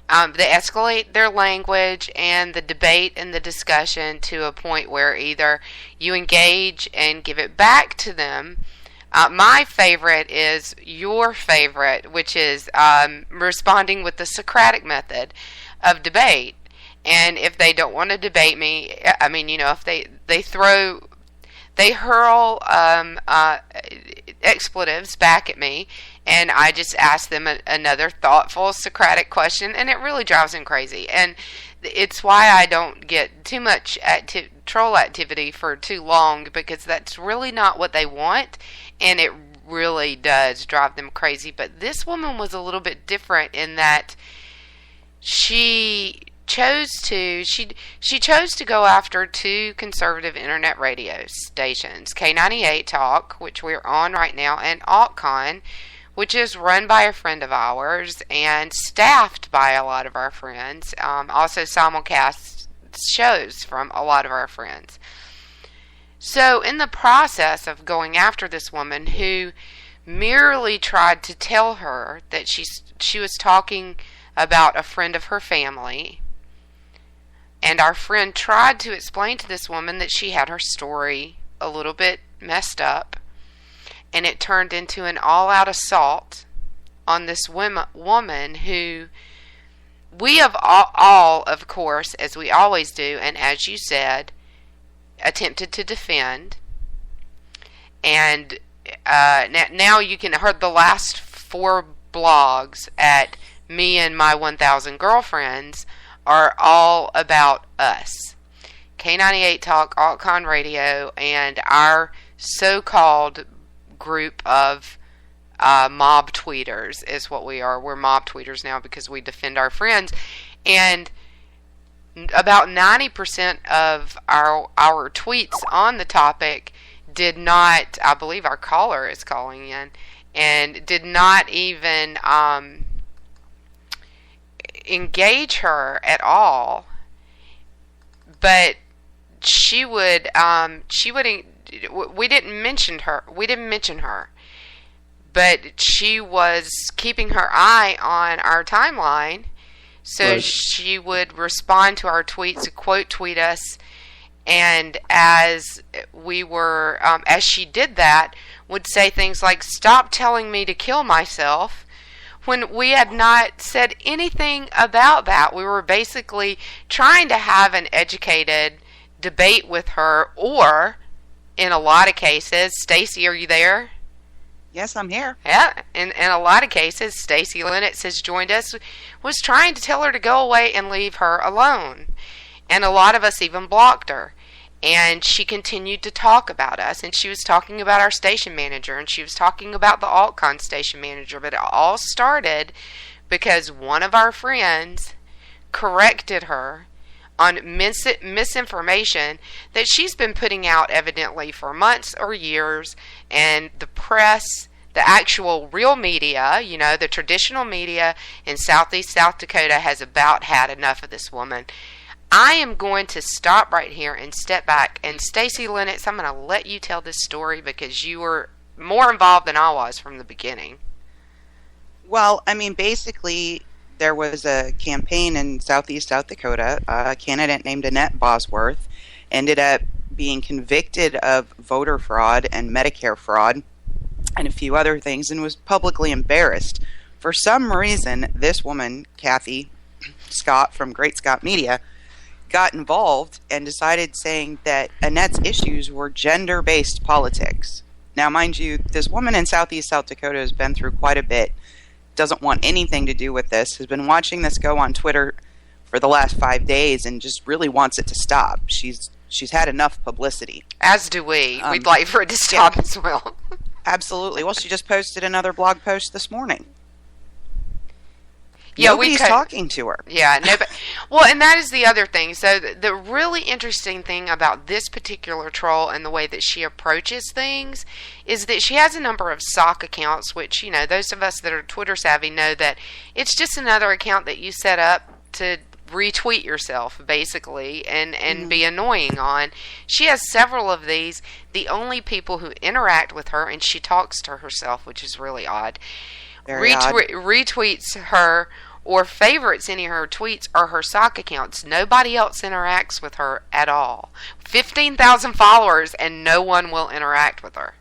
they escalate their language and the debate and the discussion to a point where either you engage and give it back to them. My favorite is your favorite, which is responding with the Socratic method of debate. And if they don't want to debate me, I mean, if they hurl expletives back at me, and I just ask them another thoughtful Socratic question, and it really drives them crazy. And it's why I don't get too much troll activity for too long, because that's really not what they want, and it really does drive them crazy. But this woman was a little bit different in that she chose to go after two conservative internet radio stations, K98 Talk, which we're on right now, and AltCon, which is run by a friend of ours and staffed by a lot of our friends. Also simulcast shows from a lot of our friends. So in the process of going after this woman who merely tried to tell her that she was talking about a friend of her family, and our friend tried to explain to this woman that she had her story a little bit messed up, and it turned into an all-out assault on this woman who we have all, of course, as we always do, and as you said, attempted to defend. And now you can hear the last 4 blogs at Me and My 1,000 Girlfriends are all about us. K98 Talk, AltCon Radio, and our so-called group of mob tweeters is what we are. We're mob tweeters now because we defend our friends. And about 90% of our tweets on the topic did not, I believe our caller is calling in, and did not even engage her at all. But we didn't mention her, but she was keeping her eye on our timeline, so right. She would respond to our tweets, quote tweet us, and as we were, as she did that, would say things like, "Stop telling me to kill myself," when we had not said anything about that. We were basically trying to have an educated debate with her, or in a lot of cases, Stacy, are you there? Yes, I'm here. Yeah, in a lot of cases, Stacy Lennox has joined us, was trying to tell her to go away and leave her alone. And a lot of us even blocked her. And she continued to talk about us, and she was talking about our station manager, and she was talking about the AltCon station manager. But it all started because one of our friends corrected her on misinformation that she's been putting out evidently for months or years, and the press, the actual real media, the traditional media in Southeast South Dakota has about had enough of this woman. I am going to stop right here and step back, and Stacy Lennox, I'm going to let you tell this story because you were more involved than I was from the beginning. Well, I mean, basically, there was a campaign in Southeast South Dakota. A candidate named Annette Bosworth ended up being convicted of voter fraud and Medicare fraud and a few other things, and was publicly embarrassed. For some reason, this woman, Kathy Scott from Great Scott Media, got involved and decided saying that Annette's issues were gender-based politics. Now, mind you, this woman in Southeast South Dakota has been through quite a bit, doesn't want anything to do with this, has been watching this go on Twitter for the last 5 days and just really wants it to stop. She's had enough publicity. As do we. We'd like for it to stop as well. Absolutely. Well, she just posted another blog post this morning. Yeah, Nobody's talking to her. Yeah, no, but well, and that is the other thing. So the really interesting thing about this particular troll and the way that she approaches things is that she has a number of sock accounts, which, you know, those of us that are Twitter savvy know that it's just another account that you set up to retweet yourself, basically, and be annoying on. She has several of these. The only people who interact with her, and she talks to herself, which is really odd, retweets her or favorites any of her tweets are her sock accounts. Nobody else interacts with her at all. 15,000 followers and no one will interact with her.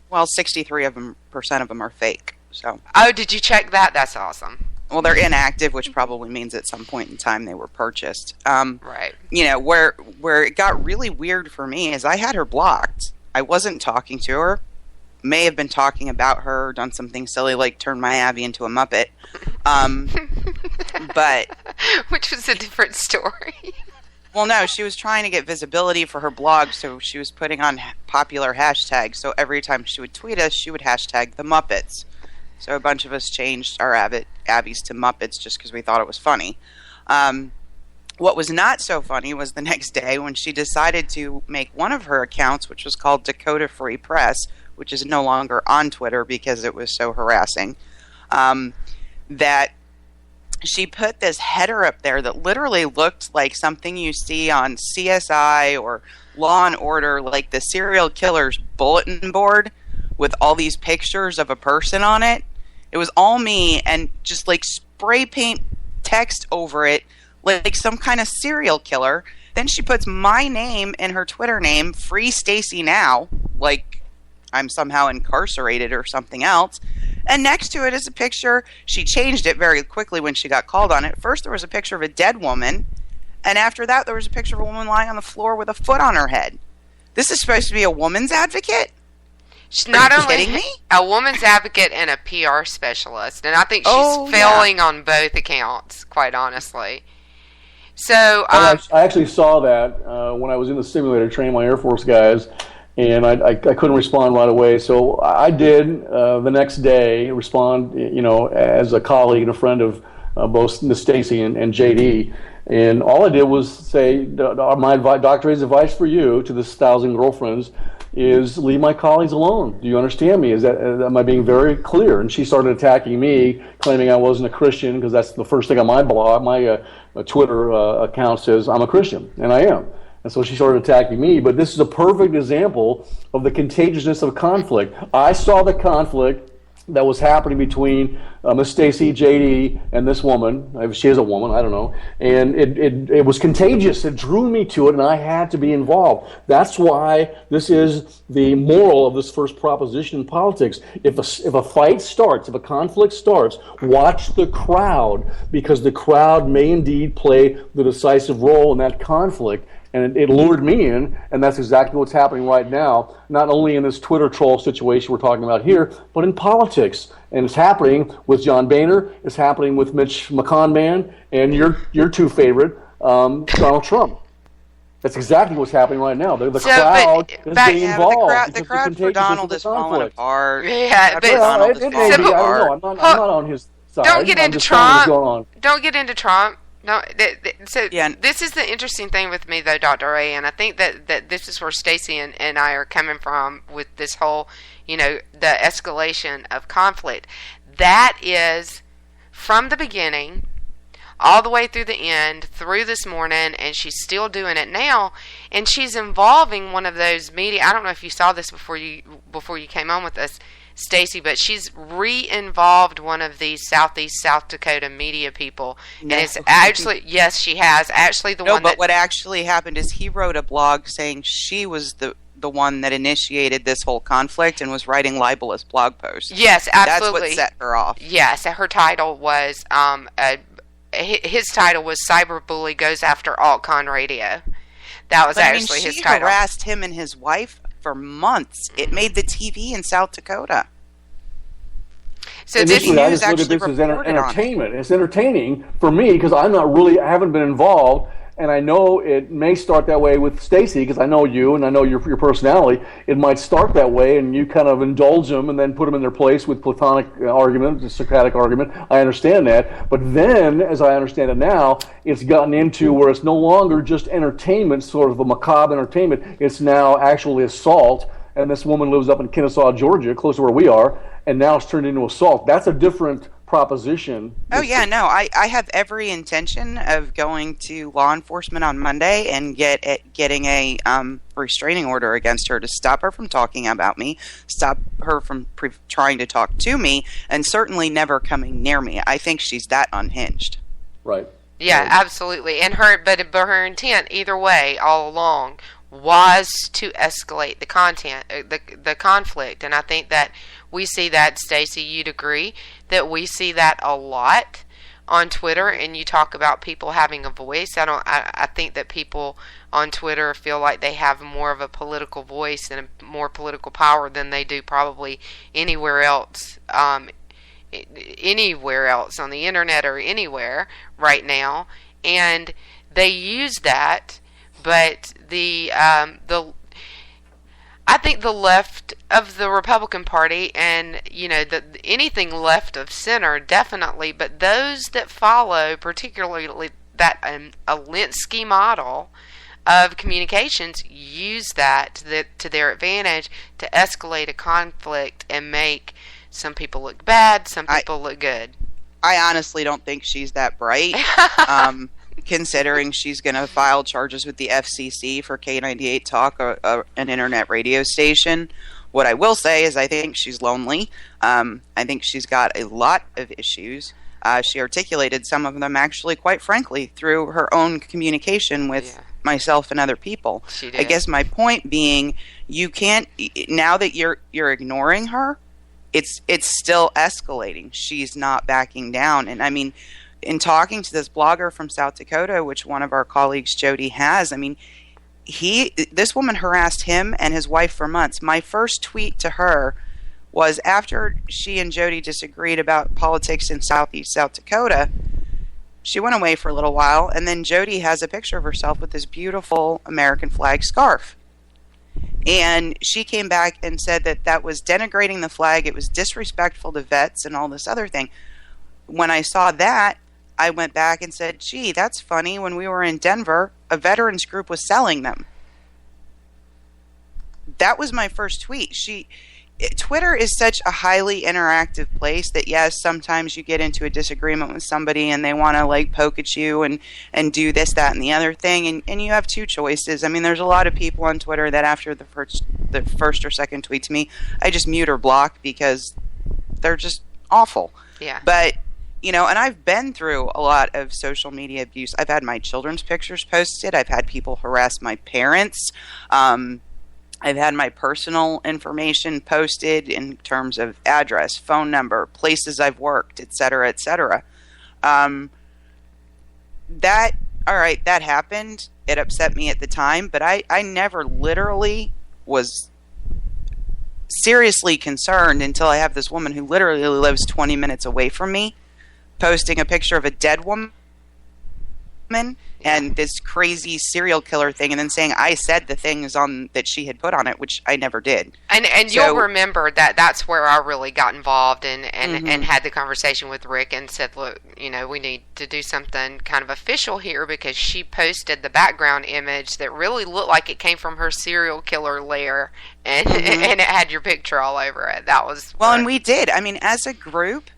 Well, 63% of them are fake. So. Oh, did you check that? That's awesome. Well, they're inactive, which probably means at some point in time they were purchased. Right. You know, where it got really weird for me is I had her blocked. I wasn't talking to her. May have been talking about her, done something silly like turn my Abby into a Muppet. But which was a different story. Well, no, she was trying to get visibility for her blog, so she was putting on popular hashtags. So every time she would tweet us, she would hashtag the Muppets. So a bunch of us changed our Abbies to Muppets just because we thought it was funny. What was not so funny was the next day when she decided to make one of her accounts, which was called Dakota Free Press, which is no longer on Twitter because it was so harassing, that she put this header up there that literally looked like something you see on CSI or Law and Order, like the serial killer's bulletin board with all these pictures of a person on it. It was all me, and just like spray paint text over it like some kind of serial killer. Then she puts my name and her Twitter name, Free Stacy Now, like I'm somehow incarcerated or something else. And next to it is a picture. She changed it very quickly when she got called on it. First there was a picture of a dead woman, and after that there was a picture of a woman lying on the floor with a foot on her head. This is supposed to be a woman's advocate? She's not only a woman's advocate and a PR specialist, and I think she's failing on both accounts, quite honestly. So I actually saw that when I was in the simulator training my Air Force guys, and I couldn't respond right away. So I did the next day respond, you know, as a colleague and a friend of both Miss Stacy and JD. And all I did was say, my Dr. A's advice for you to this 1,000 girlfriends is leave my colleagues alone. Do you understand me? Am I being very clear? And she started attacking me, claiming I wasn't a Christian, because that's the first thing on my blog. My Twitter account says I'm a Christian, and I am. And so she started attacking me. But this is a perfect example of the contagiousness of conflict. I saw the conflict that was happening between Miss Stacy, JD, and this woman. She is a woman, I don't know. And it was contagious. It drew me to it, and I had to be involved. That's why this is the moral of this first proposition in politics. If a fight starts, if a conflict starts, watch the crowd, because the crowd may indeed play the decisive role in that conflict. And it lured me in, and that's exactly what's happening right now, not only in this Twitter troll situation we're talking about here, but in politics. And it's happening with John Boehner, it's happening with Mitch McConaughey, and your two favorite, Donald Trump. That's exactly what's happening right now. The crowd is getting involved. The crowd for Donald is falling apart. Yeah, but I don't know. I'm not on his side. Don't get into Trump. Don't get into Trump. No, so this is the interesting thing with me, though, Dr. A, and I think that this is where Stacy and I are coming from with this whole, you know, the escalation of conflict. That is from the beginning all the way through the end, through this morning, and she's still doing it now, and she's involving one of those media. I don't know if you saw this before you came on with us, Stacy, but she's re-involved one of these Southeast South Dakota media people. And it's actually, yes, she has. Actually, but what actually happened is he wrote a blog saying she was the one that initiated this whole conflict and was writing libelous blog posts. Yes, absolutely. That's what set her off. Yes, her title was, his title was Cyberbully Goes After AltCon Radio. That was actually his title. She harassed him and his wife for months. It made the TV in South Dakota. So this I just look at this as entertainment. It's entertaining for me because I haven't been involved, and I know it may start that way with Stacy, because I know you and I know your personality. It might start that way, and you kind of indulge them and then put them in their place with Platonic argument, Socratic argument. I understand that. But then, as I understand it now, it's gotten into where it's no longer just entertainment, sort of a macabre entertainment. It's now actually assault. And this woman lives up in Kennesaw, Georgia, close to where we are, and now it's turned into assault. That's a different proposition. Oh, yeah, no, I have every intention of going to law enforcement on Monday and getting a restraining order against her to stop her from talking about me, stop her from trying to talk to me, and certainly never coming near me. I think she's that unhinged. Right. Yeah, right. Absolutely. And but her intent, either way, all along, was to escalate the conflict, and I think that we see that, Stacy, you'd agree that we see that a lot on Twitter. And you talk about people having a voice. I think that people on Twitter feel like they have more of a political voice and a more political power than they do probably anywhere else on the internet or anywhere right now, and they use that. But I think the left of the Republican Party, and anything left of center, definitely, but those that follow, particularly that Alinsky model of communications, use that to their advantage to escalate a conflict and make some people look bad, some people look good. I honestly don't think she's that bright. Considering she's going to file charges with the FCC for K98 Talk, an internet radio station. What I will say is I think she's lonely. I think she's got a lot of issues. She articulated some of them, actually, quite frankly, through her own communication with myself and other people. She did. I guess my point being, you can't, now that you're ignoring her, it's still escalating. She's not backing down. And I mean, in talking to this blogger from South Dakota, which one of our colleagues, Jody, has, I mean, this woman harassed him and his wife for months. My first tweet to her was after she and Jody disagreed about politics in Southeast South Dakota. She went away for a little while, and then Jody has a picture of herself with this beautiful American flag scarf. And she came back and said that was denigrating the flag, it was disrespectful to vets and all this other thing. When I saw that, I went back and said, gee, that's funny. When we were in Denver, a veterans group was selling them. That was my first tweet. Twitter is such a highly interactive place that, yes, sometimes you get into a disagreement with somebody and they want to like poke at you and do this, that, and the other thing. And you have two choices. I mean, there's a lot of people on Twitter that after the first or second tweet to me, I just mute or block because they're just awful. Yeah. But and I've been through a lot of social media abuse. I've had my children's pictures posted. I've had people harass my parents. I've had my personal information posted in terms of address, phone number, places I've worked, et cetera, et cetera. That happened. It upset me at the time, but I never literally was seriously concerned until I have this woman who literally lives 20 minutes away from me posting a picture of a dead woman and this crazy serial killer thing, and then saying I said the things that she had put on it, which I never did. And so, you'll remember that's where I really got involved and had the conversation with Rick and said, look, we need to do something kind of official here, because she posted the background image that really looked like it came from her serial killer lair, and and it had your picture all over it. That was and we did. I mean, as a group,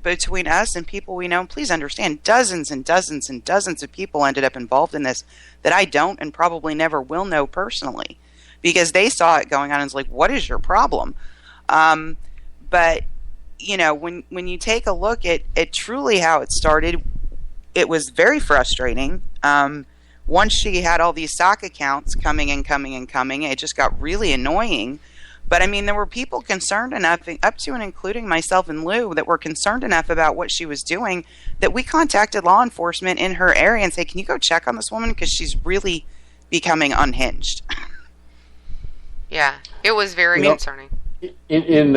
between us and people we know, please understand, dozens and dozens and dozens of people ended up involved in this that I don't and probably never will know personally, because they saw it going on and was like, what is your problem? But when you take a look at truly how it started, it was very frustrating. Once she had all these sock accounts coming, it just got really annoying. But, I mean, there were people concerned enough, up to and including myself and Lou, that were concerned enough about what she was doing that we contacted law enforcement in her area and said, can you go check on this woman? Because she's really becoming unhinged. Yeah, it was very concerning. In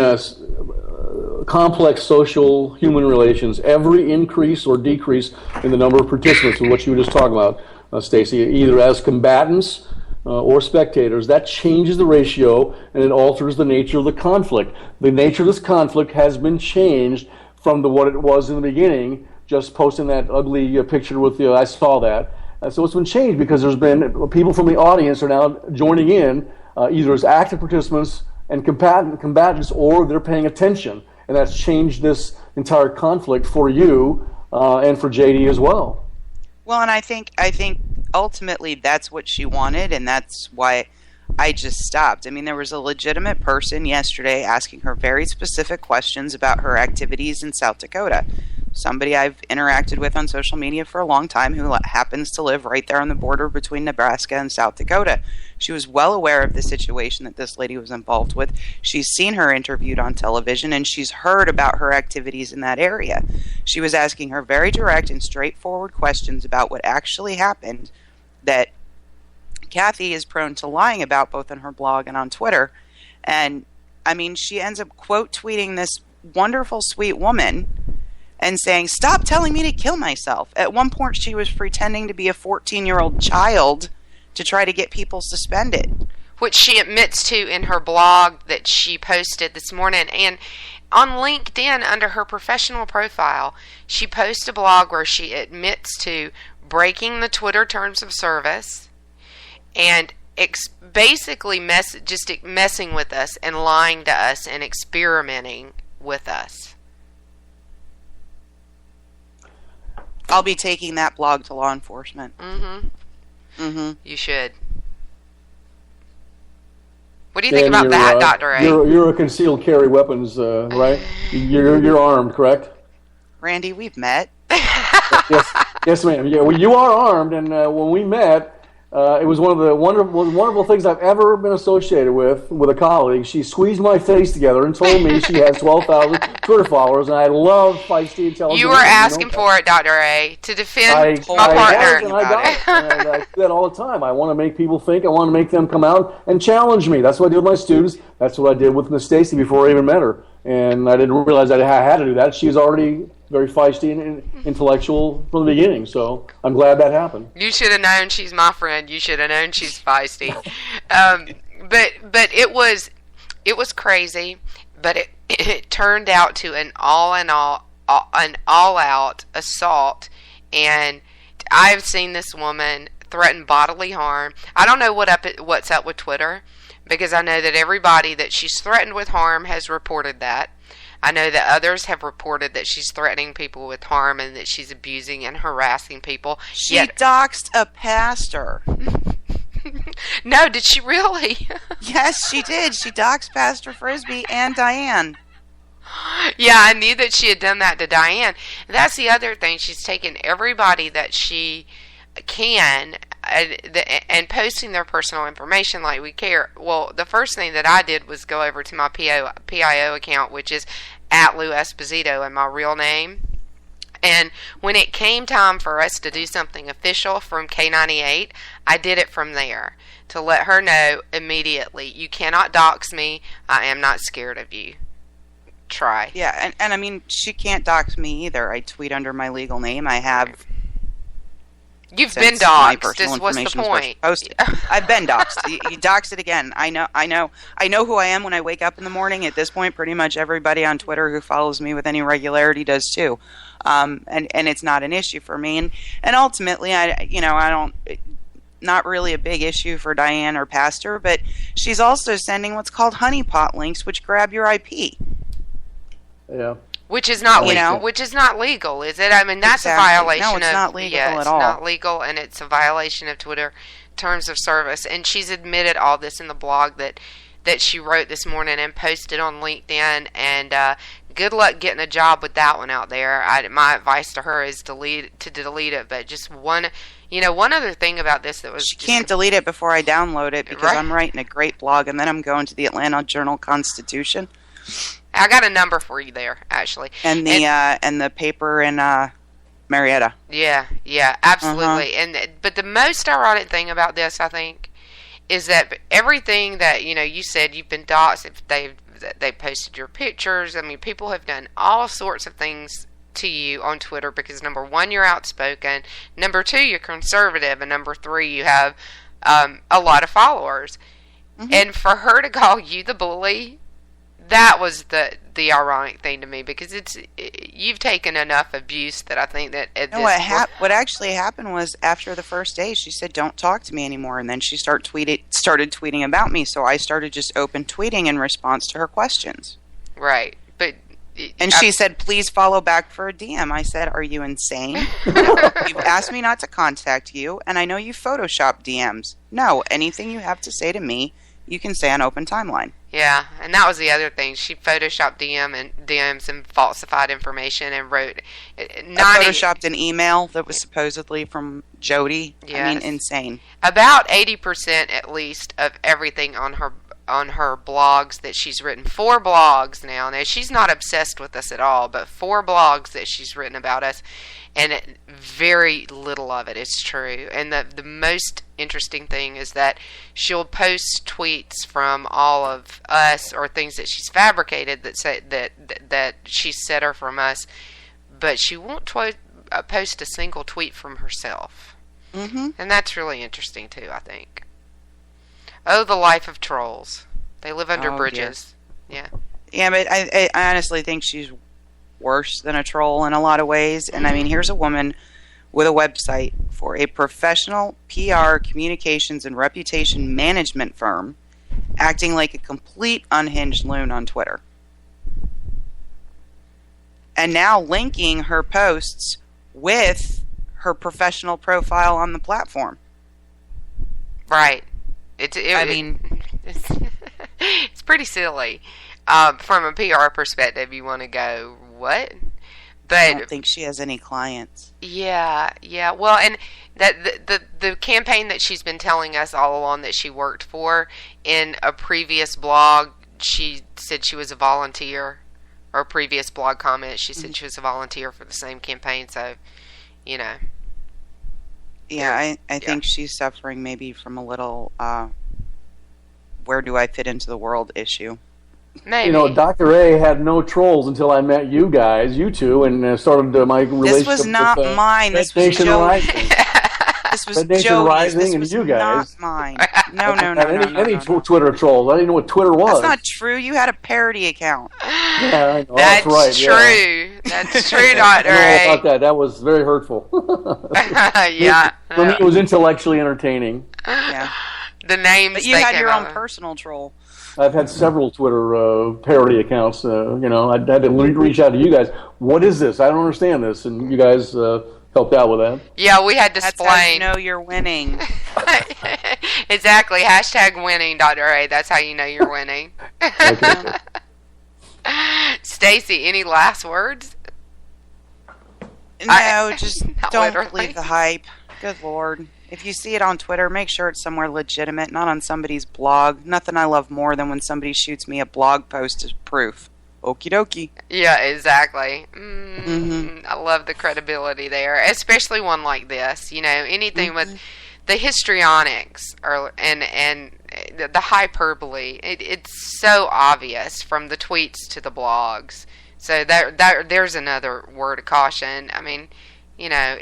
complex social human relations, every increase or decrease in the number of participants, in what you were just talking about, Stacey, either as combatants or spectators. That changes the ratio, and it alters the nature of the conflict. The nature of this conflict has been changed from what it was in the beginning, just posting that ugly picture with I saw that. So it's been changed because there's been people from the audience are now joining in, either as active participants and combatants, or they're paying attention. And that's changed this entire conflict for you and for JD as well. Well, and I think ultimately that's what she wanted, and that's why I just stopped. I mean, there was a legitimate person yesterday asking her very specific questions about her activities in South Dakota. Somebody I've interacted with on social media for a long time who happens to live right there on the border between Nebraska and South Dakota. She was well aware of the situation that this lady was involved with. She's seen her interviewed on television, and she's heard about her activities in that area. She was asking her very direct and straightforward questions about what actually happened that Kathy is prone to lying about, both in her blog and on Twitter. And, I mean, she ends up quote tweeting this wonderful, sweet woman and saying, "Stop telling me to kill myself." At one point, she was pretending to be a 14-year-old child to try to get people suspended. Which she admits to in her blog that she posted this morning. And on LinkedIn, under her professional profile, she posts a blog where she admits to breaking the Twitter terms of service and basically just messing with us and lying to us and experimenting with us. I'll be taking that blog to law enforcement. You should. What do you think about that, Dr. A? You're a concealed carry weapons, right? You're armed, correct? Randy, we've met. Yes, ma'am. Yeah, well, you are armed, and when we met, it was one of the wonderful things I've ever been associated with a colleague. She squeezed my face together and told me she has 12,000 Twitter followers, and I love feisty intelligence. You were asking for it, Dr. A, to defend my partner. I do that all the time. I want to make people think. I want to make them come out and challenge me. That's what I do with my students. That's what I did with Miss Stacey before I even met her. And I didn't realize that I had to do that. She was already very feisty and intellectual from the beginning, so I'm glad that happened. You should have known she's my friend. You should have known she's feisty. But it was crazy. But it turned out to an all-out assault, and I've seen this woman threaten bodily harm. I don't know what's up with Twitter, because I know that everybody that she's threatened with harm has reported that. I know that others have reported that she's threatening people with harm and that she's abusing and harassing people. She doxed a pastor. No, did she really? Yes, she did. She doxed Pastor Frisbee and Diane. Yeah, I knew that she had done that to Diane. That's the other thing. She's taken everybody that she can and posting their personal information like we care. Well, the first thing that I did was go over to my PIO account, which is @Lou Esposito and my real name. And when it came time for us to do something official from K98, I did it from there to let her know immediately, you cannot dox me. I am not scared of you. Try. Yeah, and I mean, she can't dox me either. I tweet under my legal name. I have. You've been doxed. What's the point? I've been doxed. You doxed it again. I know who I am when I wake up in the morning. At this point, pretty much everybody on Twitter who follows me with any regularity does too. And it's not an issue for me. And ultimately, I don't. Not really a big issue for Diane or Pastor, but she's also sending what's called honeypot links, which grab your IP. Yeah. Which is not legal. Which is not legal, is it? I mean, that's a violation of. No, it's not legal at all. It's not legal, and it's a violation of Twitter terms of service. And she's admitted all this in the blog that she wrote this morning and posted on LinkedIn. And good luck getting a job with that one out there. My advice to her is to delete it. But just one other thing about this that was. She can't delete it before I download it because I'm writing a great blog, and then I'm going to the Atlanta Journal-Constitution. I got a number for you there, actually. And the paper in Marietta. Yeah, absolutely. But the most ironic thing about this, I think, is that everything that you said you've been doxxed. They posted your pictures. I mean, people have done all sorts of things to you on Twitter because, number one, you're outspoken, number two, you're conservative, and number three, you have a lot of followers. Mm-hmm. And for her to call you the bully, that was the ironic thing to me, because you've taken enough abuse that I think that what actually happened was, after the first day, she said, "Don't talk to me anymore," and then she started tweeting about me. So I started just open tweeting in response to her questions. Right, but she said, "Please follow back for a DM." I said, "Are you insane? You've asked me not to contact you, and I know you Photoshop DMs. No, anything you have to say to me, you can say on open timeline." Yeah, and that was the other thing. She photoshopped DMs and falsified information and wrote. I photoshopped an email that was supposedly from Jody. Yes. I mean, insane. About 80% at least of everything on her blogs that she's written. 4 blogs now. Now, she's not obsessed with us at all, but 4 blogs that she's written about us, and very little of it is true. And the most interesting thing is that she'll post tweets from all of us, or things that she's fabricated that say that she's said are from us, but she won't post a single tweet from herself. Mm-hmm. And that's really interesting too, I think. Oh, the life of trolls. They live under bridges. Dear. Yeah, but I honestly think she's worse than a troll in a lot of ways. And I mean, here's a woman with a website for a professional PR, communications, and reputation management firm acting like a complete unhinged loon on Twitter. And now linking her posts with her professional profile on the platform. Right. It's pretty silly. From a PR perspective, you want to go, what? But I don't think she has any clients. Yeah. Well, and that the campaign that she's been telling us all along that she worked for, in a previous blog, she said she was a volunteer, or a previous blog comment, she said she was a volunteer for the same campaign. So, you know. Yeah, I think she's suffering maybe from a little where do I fit into the world issue. Maybe. You know, Dr. A had no trolls until I met you two, and started my relationship. This was not mine. This was Joe. This was Nation Rising, and you guys. Not mine. No. Any Twitter trolls. I didn't know what Twitter was. That's not true. You had a parody account. Yeah, I know. That's right. True. Yeah. That's true, Dr. A. About that. That was very hurtful. Yeah. For me, it was intellectually entertaining. Yeah. The names. But you had your own personal troll. I've had several Twitter parody accounts. I had to reach out to you guys. What is this? I don't understand this. And you guys helped out with that. Yeah, we had to explain. That's how you know you're winning. Exactly. #winning, Dr. A. That's how you know you're winning. Stacy, any last words? No, just don't believe the hype. Good Lord. If you see it on Twitter, make sure it's somewhere legitimate, not on somebody's blog. Nothing I love more than when somebody shoots me a blog post as proof. Okie dokie. Yeah, exactly. I love the credibility there, especially one like this. You know, anything with the histrionics and the hyperbole. It's so obvious from the tweets to the blogs. So there's another word of caution. I mean, you know,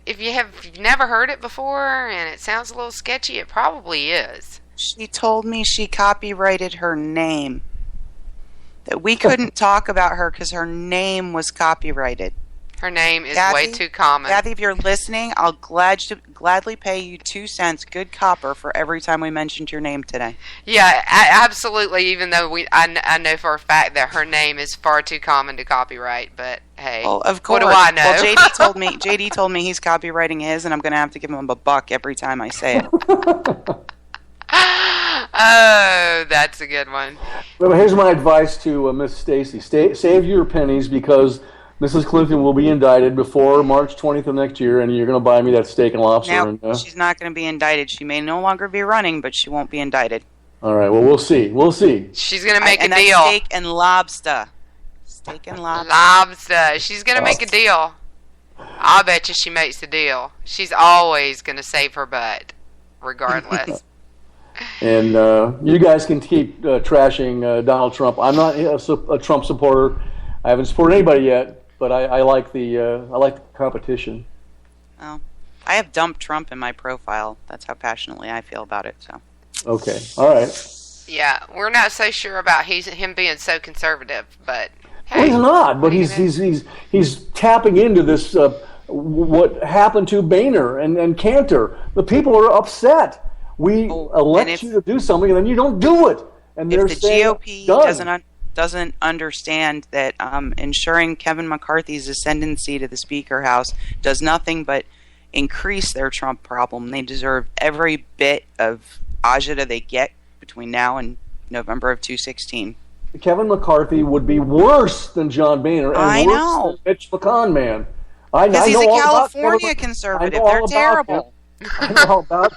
if you've never heard it before and it sounds a little sketchy, it probably is. She told me she copyrighted her name. That we couldn't talk about her because her name was copyrighted. Her name is way too common. Kathy, if you're listening, I'll gladly pay you 2 cents, good copper, for every time we mentioned your name today. Yeah, absolutely. Even though I know for a fact that her name is far too common to copyright, but hey, well, of course. What do I know? Well, JD told me he's copywriting his, and I'm going to have to give him $1 every time I say it. Oh, that's a good one. Well, here's my advice to Miss Stacy: save your pennies, because Mrs. Clinton will be indicted before March 20th of next year, and you're going to buy me that steak and lobster. Now, she's not going to be indicted. She may no longer be running, but she won't be indicted. All right. Well, we'll see. She's going to make a deal. That's steak and lobster. Steak and lobster. Lobster. She's going to make a deal. I'll bet you she makes the deal. She's always going to save her butt, regardless. And you guys can keep trashing Donald Trump. I'm not a Trump supporter. I haven't supported anybody yet, but I like the competition. Oh, I have dumped Trump in my profile. That's how passionately I feel about it. So. Okay. All right. Yeah, we're not so sure about him being so conservative, but hey, well, he's not. But he's tapping into this. What happened to Boehner and Cantor? The people are upset. We elect you to do something, and then you don't do it. And they're saying, GOP doesn't understand that ensuring Kevin McCarthy's ascendancy to the Speaker House does nothing but increase their Trump problem. They deserve every bit of agita they get between now and November of 2016. Kevin McCarthy would be worse than John Boehner and worse than Mitch McConnell, man. Because he's a California conservative. They're terrible. I know all about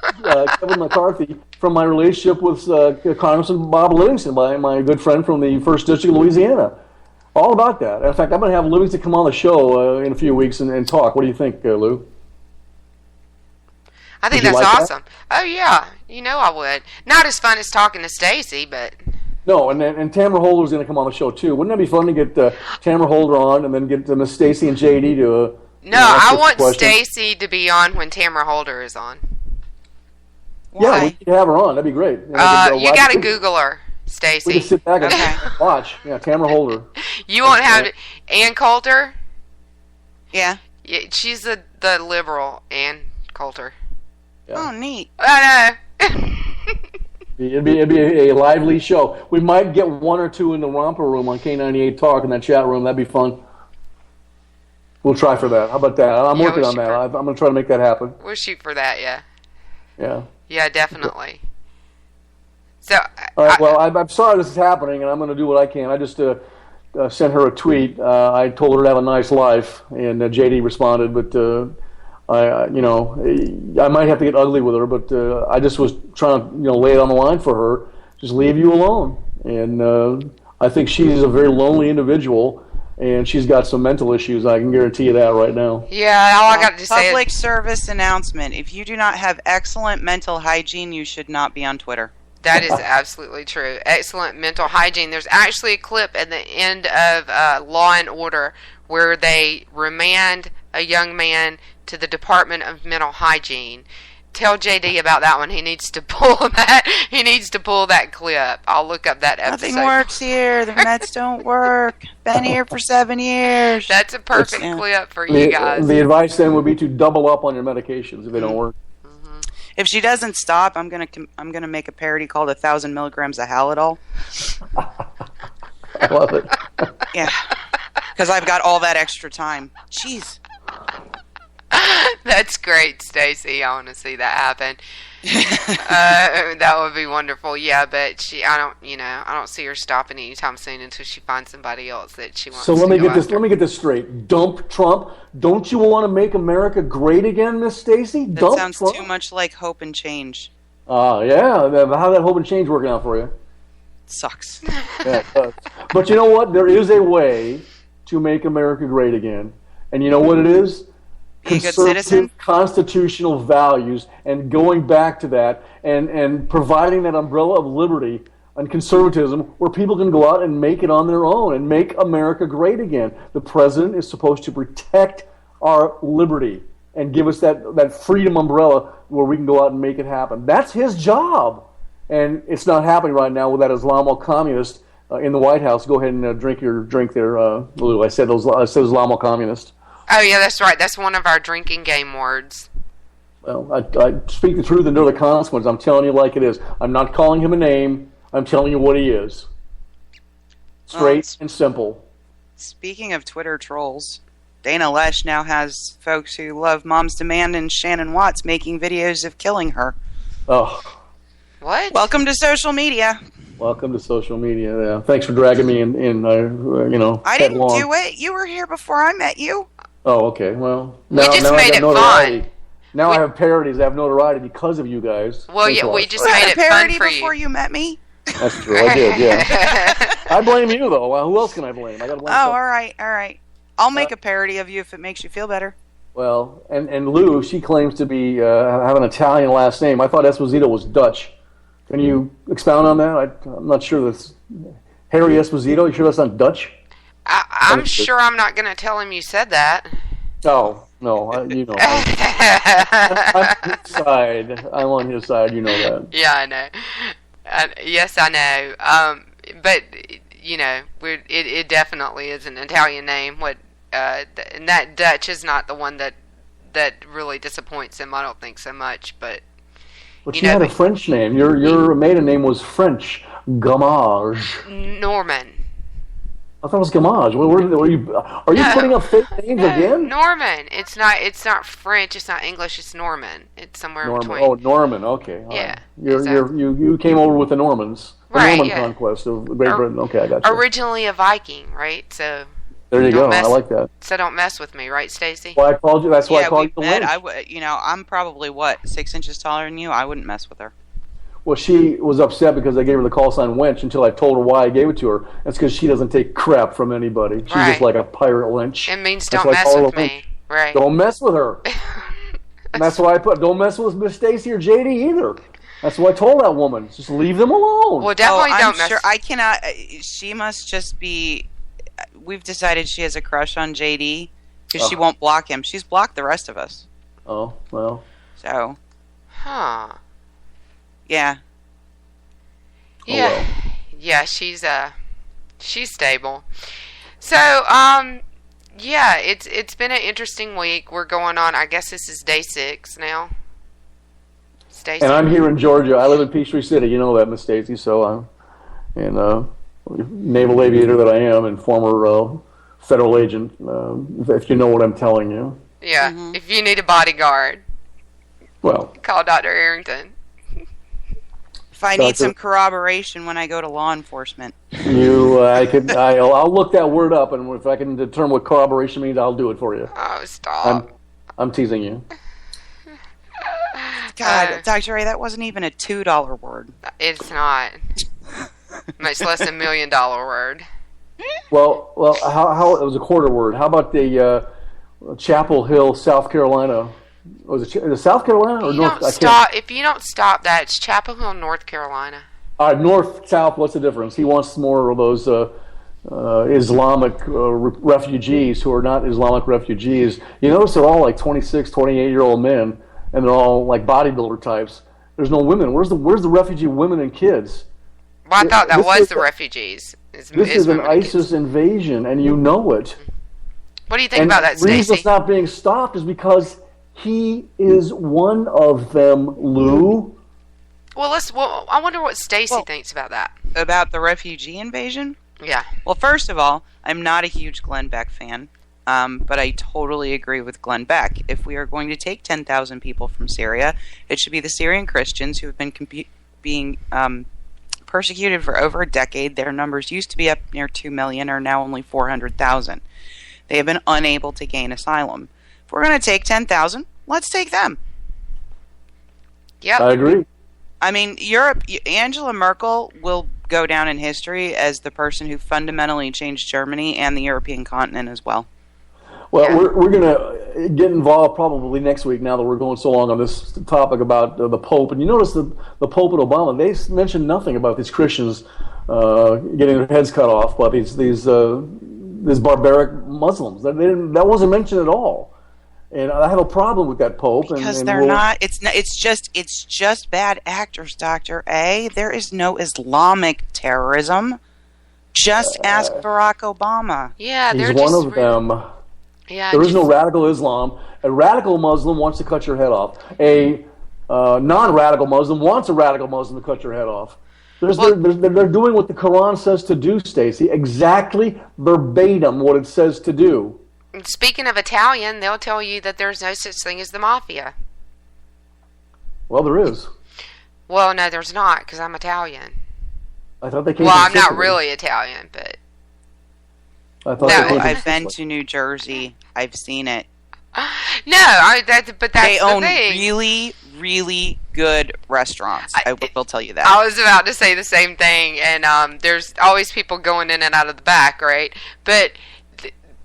Kevin McCarthy from my relationship with Congressman Bob Livingston, my good friend from the 1st District of Louisiana. All about that. In fact, I'm going to have Livingston come on the show in a few weeks and talk. What do you think, Lou? I think that's awesome. Oh, yeah. You know I would. Not as fun as talking to Stacy, but... No, and Tamara Holder's going to come on the show, too. Wouldn't that be fun to get Tamara Holder on and then get Miss Stacy and JD to... No, I want Stacy to be on when Tamara Holder is on. Why? Yeah, we could have her on. That'd be great. You got to Google her, Stacy. We can sit back and watch. Yeah, Tamara Holder. You won't have to... Ann Coulter? Yeah. She's the liberal Ann Coulter. Yeah. Oh, neat. I know. It'd be a lively show. We might get one or two in the romper room on K98 Talk in that chat room. That'd be fun. We'll try for that. How about that? I'm working on that. I'm going to try to make that happen. We'll shoot for that, yeah. Yeah. Yeah, definitely. So. All right, well, I'm sorry this is happening, and I'm going to do what I can. I just sent her a tweet. I told her to have a nice life, and JD responded, but... I might have to get ugly with her, but I just was trying to, lay it on the line for her. Just leave you alone. And I think she's a very lonely individual, and she's got some mental issues. I can guarantee you that right now. Yeah, all I got to say is... Public service announcement. If you do not have excellent mental hygiene, you should not be on Twitter. That is absolutely true. Excellent mental hygiene. There's actually a clip at the end of Law and Order where they remand a young man to the Department of Mental Hygiene. Tell JD about that one. He needs to pull that. He needs to pull that clip. I'll look up that episode. Nothing works here. The meds don't work. Been here for 7 years. That's a perfect clip for you guys. The advice then would be to double up on your medications if they don't work. Mm-hmm. If she doesn't stop, I'm gonna make a parody called 1,000 milligrams of Halidol. I love it. Yeah, because I've got all that extra time. Jeez. That's great, Stacy. I want to see that happen. That would be wonderful. Yeah, but I don't see her stopping anytime soon until she finds somebody else that she wants. So let me get this straight. Dump Trump. Don't you want to make America great again, Miss Stacy? That sounds too much like Hope and Change. Yeah. How's that Hope and Change working out for you? Sucks. Yeah, it does. But you know what? There is a way to make America great again, and you know what it is? Conservative constitutional values, and going back to that, and providing that umbrella of liberty and conservatism where people can go out and make it on their own and make America great again. The president is supposed to protect our liberty and give us that freedom umbrella where we can go out and make it happen. That's his job. And it's not happening right now with that Islamo-communist in the White House. Go ahead and drink your drink there, Lou. I said Islamo-communist. Oh, yeah, that's right. That's one of our drinking game words. Well, I speak the truth and know the consequences. I'm telling you like it is. I'm not calling him a name. I'm telling you what he is. Straight and simple. Speaking of Twitter trolls, Dana Loesch now has folks who love Mom's Demand and Shannon Watts making videos of killing her. Oh. What? Welcome to social media. Welcome to social media. Yeah. Thanks for dragging me in I didn't do it. You were here before I met you. Oh, okay. Well, now we just made it fun. Now I have parodies. I have notoriety because of you guys. Well, yeah, we just made it fun for you. Parody before you met me. That's true. I did. Yeah. I blame you though. Well, who else can I blame? I got to blame. All right. I'll make a parody of you if it makes you feel better. Well, and Lou, she claims to be have an Italian last name. I thought Esposito was Dutch. Can you expound on that? I'm not sure that's Harry Esposito. You sure that's not Dutch? I'm sure I'm not going to tell him you said that. Oh, no, you know. I'm on his side. I'm on his side, you know that. Yeah, I know. Yes, I know. But, you know, it definitely is an Italian name. And that Dutch is not the one that really disappoints him. I don't think so much, but you had a French name. Your maiden name was French. Gamage. Norman. I thought it was Gamage. Are you putting up fake names again? Norman. It's not French. It's not English. It's Norman. It's somewhere in between. Oh, Norman. Okay. Yeah. You came over with the Normans. The Norman conquest of Great Britain. Okay, I got you. Originally a Viking, right? So. There you go. I like that. So don't mess with me, right, Stacy? Well, I called you. That's why I called you the wench. I'm probably 6 inches taller than you. I wouldn't mess with her. Well, she was upset because I gave her the call sign wench until I told her why I gave it to her. That's because she doesn't take crap from anybody. She's just like a pirate wench. It means don't mess with me. Right. Don't mess with her. And that's why I put, don't mess with Miss Stacy or JD either. That's what I told that woman. Just leave them alone. Well, definitely don't mess. Sure I cannot. She must just be. We've decided she has a crush on JD because she won't block him. She's blocked the rest of us. Oh, well. So. Huh. Yeah. Yeah. Oh, well. Yeah, she's stable. So, yeah, it's been an interesting week. We're going on, I guess this is day 6 now. Stacey. And I'm here in Georgia. I live in Peachtree City. You know that, Miss Stacy. So I'm naval aviator that I am and former federal agent, if you know what I'm telling you. Yeah, if you need a bodyguard, call Dr. Arrington. If I need some corroboration when I go to law enforcement. I'll look that word up, and if I can determine what corroboration means, I'll do it for you. Oh, stop. I'm teasing you. God, Dr. Ray, that wasn't even a $2 word. It's not. Much less than $1 million word. Well, how it was a quarter word. How about the Chapel Hill, South Carolina? Was it South Carolina or North? If you don't stop that, it's Chapel Hill, North Carolina. North, South. What's the difference? He wants more of those Islamic refugees who are not Islamic refugees. You notice they're all like 26, 28-year-old men, and they're all like bodybuilder types. There's no women. Where's the refugee women and kids? Well, I thought that was the refugees. This is an ISIS invasion, and you know it. What do you think about that, Stacey? The reason it's not being stopped is because he is one of them, Lou. Well, I wonder what Stacey thinks about that. About the refugee invasion? Yeah. Well, first of all, I'm not a huge Glenn Beck fan, but I totally agree with Glenn Beck. If we are going to take 10,000 people from Syria, it should be the Syrian Christians who have been being persecuted for over a decade. Their numbers used to be up near 2 million, are now only 400,000. They have been unable to gain asylum. If we're going to take 10,000, let's take them. Yep. I agree. I mean, Europe, Angela Merkel will go down in history as the person who fundamentally changed Germany and the European continent as well. Well, yeah. We're going to get involved probably next week now that we're going so long on this topic about the Pope. And you notice the Pope and Obama, they mentioned nothing about these Christians getting their heads cut off by these barbaric Muslims. That wasn't mentioned at all. And I have a problem with that Pope. Because they're not. It's just bad actors, Dr. A. There is no Islamic terrorism. Just ask Barack Obama. Yeah, he's one of them. Yeah, there is no radical Islam. A radical Muslim wants to cut your head off. A non-radical Muslim wants a radical Muslim to cut your head off. They're doing what the Quran says to do, Stacey. Exactly verbatim what it says to do. Speaking of Italian, they'll tell you that there's no such thing as the mafia. Well, there is. Well, no, there's not, because I'm Italian. I thought they came Well, from I'm Sicily. not really Italian, but... I've been to New Jersey. I've seen it. No, but that's they own the thing. really, really good restaurants. I will tell you that. I was about to say the same thing, and there's always people going in and out of the back, right? But...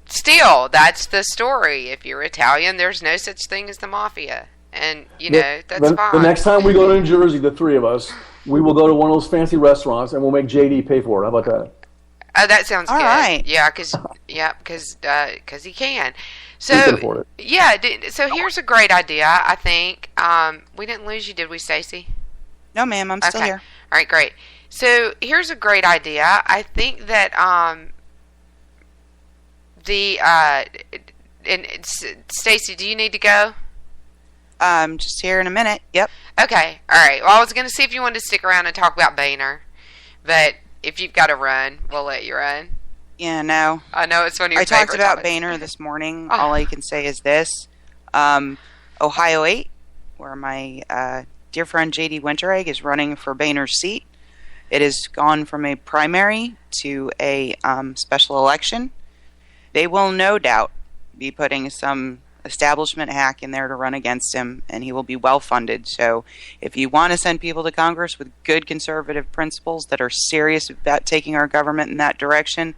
Still, that's the story. If you're Italian, there's no such thing as the mafia. And, that's fine. The next time we go to New Jersey, the three of us, we will go to one of those fancy restaurants and we'll make JD pay for it. How about that? Oh, that sounds All good. right. Yeah, because he can. So He can afford it. yeah. So here's a great idea. I think we didn't lose you, did we, Stacy? No, ma'am. I'm still here. All right, great. So here's a great idea. I think that and Stacy, do you need to go? Just here in a minute. Yep. Okay. All right. Well, I was going to see if you wanted to stick around and talk about Boehner, but if you've got to run, we'll let you run. Yeah, no. I know it's one of your I talked favorite about topics. Boehner this morning. All I can say is this. Ohio 8, where my dear friend J.D. Winteregg is running for Boehner's seat. It has gone from a primary to a special election. They will no doubt be putting some establishment hack in there to run against him, and he will be well funded. So if you want to send people to Congress with good conservative principles that are serious about taking our government in that direction,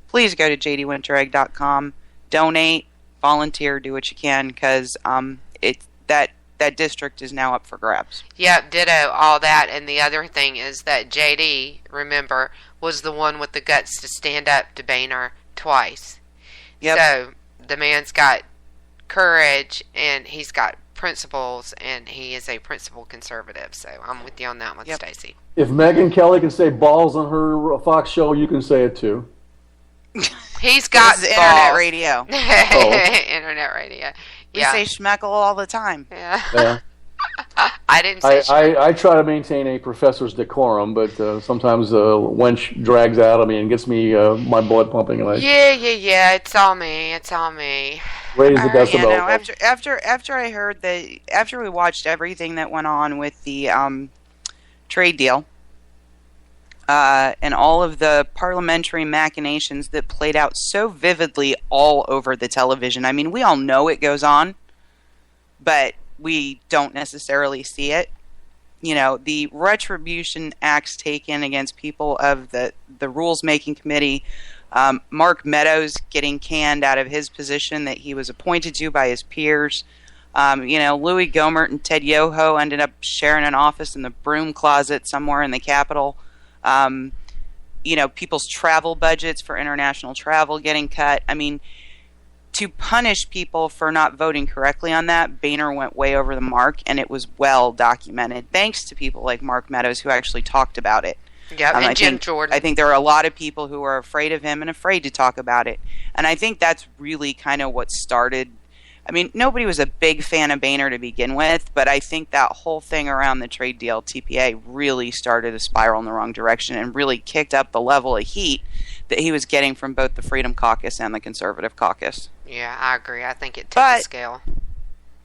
please go to jdwinteregg.com, donate, volunteer, do what you can, because that district is now up for grabs. Yep, ditto, all that. And the other thing is that JD, remember, was the one with the guts to stand up to Boehner twice. Yep. So the man's got courage and he's got principles, and he is a principled conservative. So I'm with you on that one, Stacy. If Megyn Kelly can say balls on her Fox show, you can say it too. He's got This is internet radio. Internet radio. We Yeah. say schmeckle all the time. Yeah. I didn't say I try to maintain a professor's decorum, but sometimes wench drags out of me and gets me my blood pumping. And Yeah. It's all me. raise the decibel. No, after I heard after we watched everything that went on with the trade deal, and all of the parliamentary machinations that played out so vividly all over the television. I mean, we all know it goes on, but we don't necessarily see it. You know, the retribution acts taken against people of the rules-making committee, Mark Meadows getting canned out of his position that he was appointed to by his peers. Louis Gohmert and Ted Yoho ended up sharing an office in the broom closet somewhere in the Capitol. People's travel budgets for international travel getting cut. I mean, to punish people for not voting correctly on that, Boehner went way over the mark, and it was well documented, thanks to people like Mark Meadows who actually talked about it. Yeah, and Jim Jordan. I think there are a lot of people who are afraid of him and afraid to talk about it. And I think that's really kind of what started. I mean, nobody was a big fan of Boehner to begin with, but I think that whole thing around the trade deal, TPA, really started a spiral in the wrong direction and really kicked up the level of heat that he was getting from both the Freedom Caucus and the Conservative Caucus. Yeah, I agree. I think it took the scale.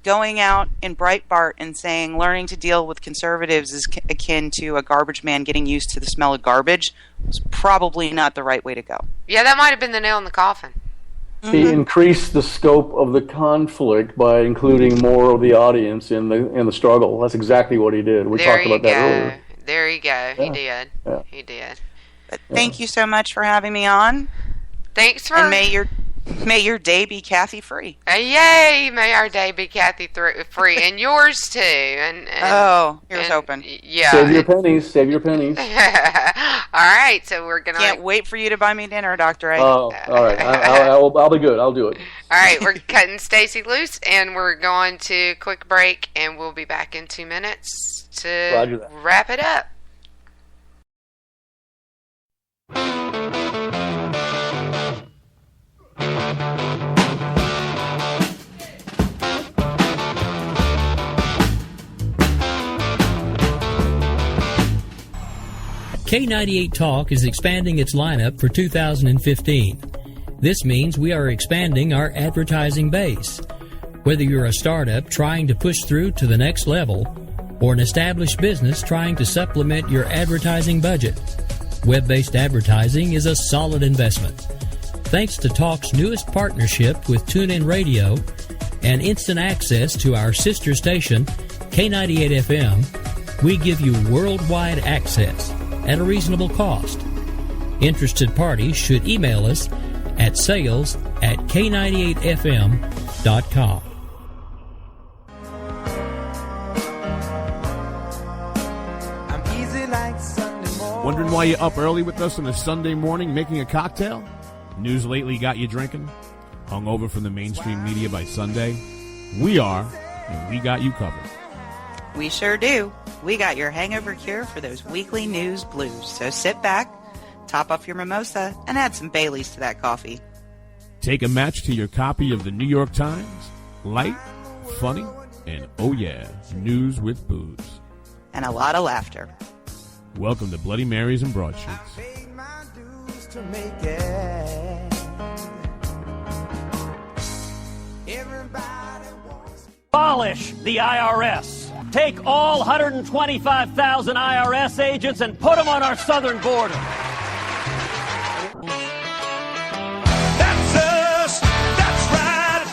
Going out in Breitbart and saying learning to deal with conservatives is akin to a garbage man getting used to the smell of garbage was probably not the right way to go. Yeah, that might have been the nail in the coffin. He increased the scope of the conflict by including more of the audience in the struggle. That's exactly what he did. We talked about that earlier. There you go. Yeah. He did. Yeah. He did. But thank you so much for having me on. Thanks for. And may your day be Kathy free. Yay! May our day be Kathy free, and yours too. And here's hoping. Yeah. Save your pennies. Save your pennies. All right, so we're gonna. Can't wait for you to buy me dinner, Dr. A. Oh, all right. I'll be good. I'll do it. All right, we're cutting Stacy loose, and we're going to quick break, and we'll be back in 2 minutes to wrap it up. K98 Talk is expanding its lineup for 2015. This means we are expanding our advertising base. Whether you're a startup trying to push through to the next level, or an established business trying to supplement your advertising budget, web-based advertising is a solid investment. Thanks to Talk's newest partnership with TuneIn Radio and instant access to our sister station, K98 FM, we give you worldwide access at a reasonable cost. Interested parties should email us at sales@k98fm.com. I'm easy like Sunday morning. Wondering why you're up early with us on a Sunday morning making a cocktail? News lately got you drinking? Hungover from the mainstream media by Sunday? We are, and we got you covered. We sure do. We got your hangover cure for those weekly news blues. So sit back, top off your mimosa, and add some Baileys to that coffee. Take a match to your copy of the New York Times. Light, funny, and oh yeah, news with booze. And a lot of laughter. Welcome to Bloody Marys and Broadsheets. Abolish the IRS. Take all 125,000 IRS agents and put them on our southern border. That's us, that's right.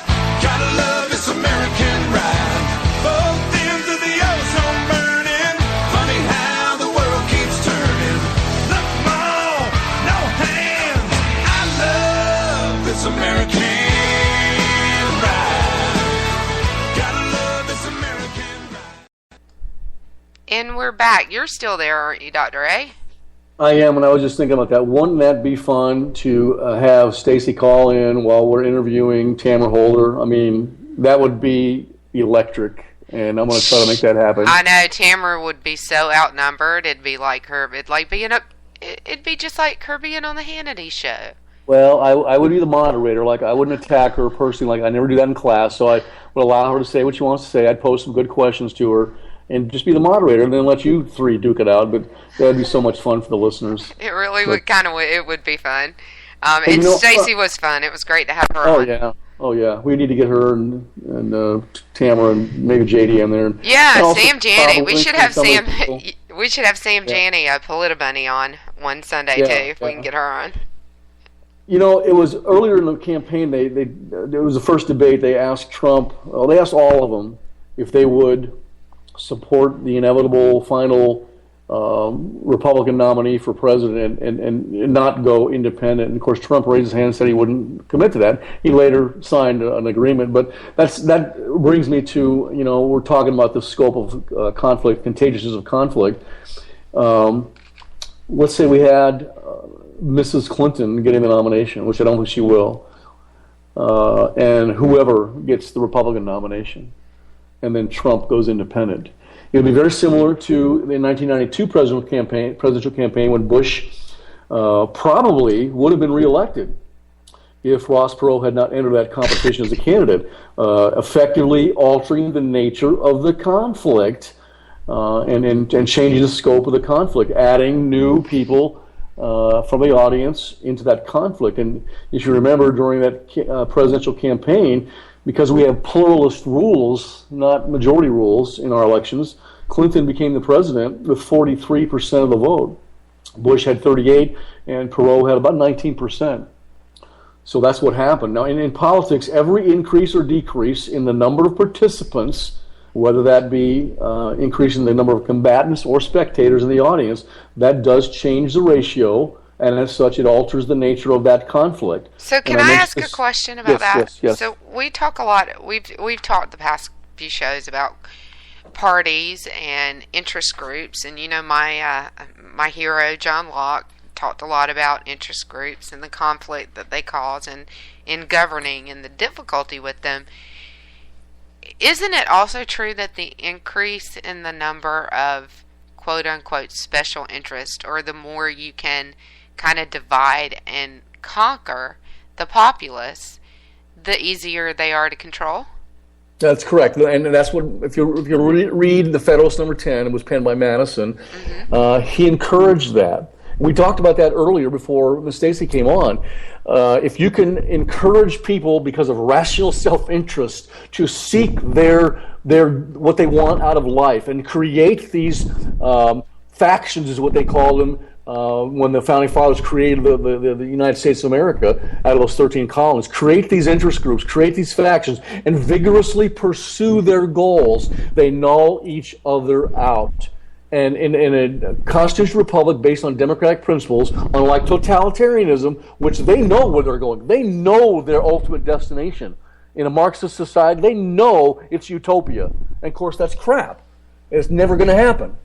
Gotta love this American ride. Both ends of the ozone burning. Funny how the world keeps turning. Look, Mom, no hands. I love this American ride. Gotta love this American ride. And we're back. You're still there, aren't you, Dr. A? I am, and I was just thinking about that. Wouldn't that be fun to have Stacy call in while we're interviewing Tamara Holder? I mean, that would be electric, and I'm going to try to make that happen. I know Tamara would be so outnumbered. It'd be like her. It'd be just like her being on the Hannity show. Well, I would be the moderator. Like, I wouldn't attack her personally. Like, I never do that in class, so I would allow her to say what she wants to say. I'd pose some good questions to her, and just be the moderator, and then let you three duke it out. But that would be so much fun for the listeners. It really would it would be fun. And Stacy was fun. It was great to have her on. Oh yeah. We need to get her and Tamara and maybe JD in there. Yeah, Sam Janney. We should have Sam. We should have Sam Janney, a Politabunny, on one Sunday too, if we can get her on. You know, it was earlier in the campaign. It was the first debate. They asked Trump. Well, they asked all of them if they would support the inevitable final Republican nominee for president and not go independent. And of course, Trump raised his hand and said he wouldn't commit to that. He later signed an agreement. But that brings me to, we're talking about the scope of conflict, contagiousness of conflict. Let's say we had Mrs. Clinton getting the nomination, which I don't think she will, and whoever gets the Republican nomination, and then Trump goes independent. It would be very similar to the 1992 presidential campaign when Bush probably would have been reelected if Ross Perot had not entered that competition as a candidate, effectively altering the nature of the conflict and changing the scope of the conflict, adding new people from the audience into that conflict. And if you remember, during that presidential campaign, because we have pluralist rules, not majority rules in our elections, Clinton became the president with 43% of the vote. Bush had 38%, and Perot had about 19%. So that's what happened. Now, in politics, every increase or decrease in the number of participants, whether that be increasing the number of combatants or spectators in the audience, that does change the ratio. And as such, it alters the nature of that conflict. So can I ask a question about that? Yes. So we talk a lot. We've talked the past few shows about parties and interest groups, and my hero John Locke talked a lot about interest groups and the conflict that they cause in governing and the difficulty with them. Isn't it also true that the increase in the number of quote unquote special interest, or the more you can kind of divide and conquer the populace, the easier they are to control? That's correct, and that's what, if you read the Federalist number 10, it was penned by Madison, he encouraged that. We talked about that earlier before Ms. Stacy came on. If you can encourage people because of rational self-interest to seek their what they want out of life and create these factions, is what they call them, when the Founding Fathers created the United States of America out of those 13 colonies, create these interest groups, create these factions, and vigorously pursue their goals, they null each other out. And in a constitutional republic based on democratic principles, unlike totalitarianism, which they know where they're going, they know their ultimate destination. In a Marxist society, they know it's utopia. And of course, that's crap. It's never going to happen.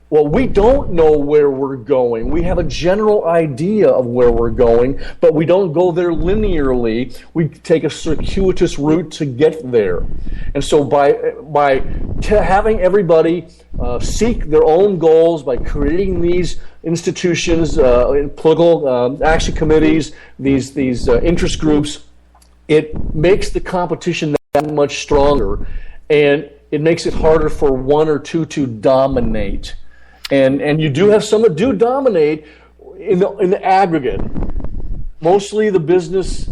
Well, we don't know where we're going. We have a general idea of where we're going, but we don't go there linearly. We take a circuitous route to get there. And so by having everybody seek their own goals, by creating these institutions, political action committees, these interest groups, it makes the competition that much stronger, and it makes it harder for one or two to dominate. And you do have some that do dominate in the aggregate. Mostly the business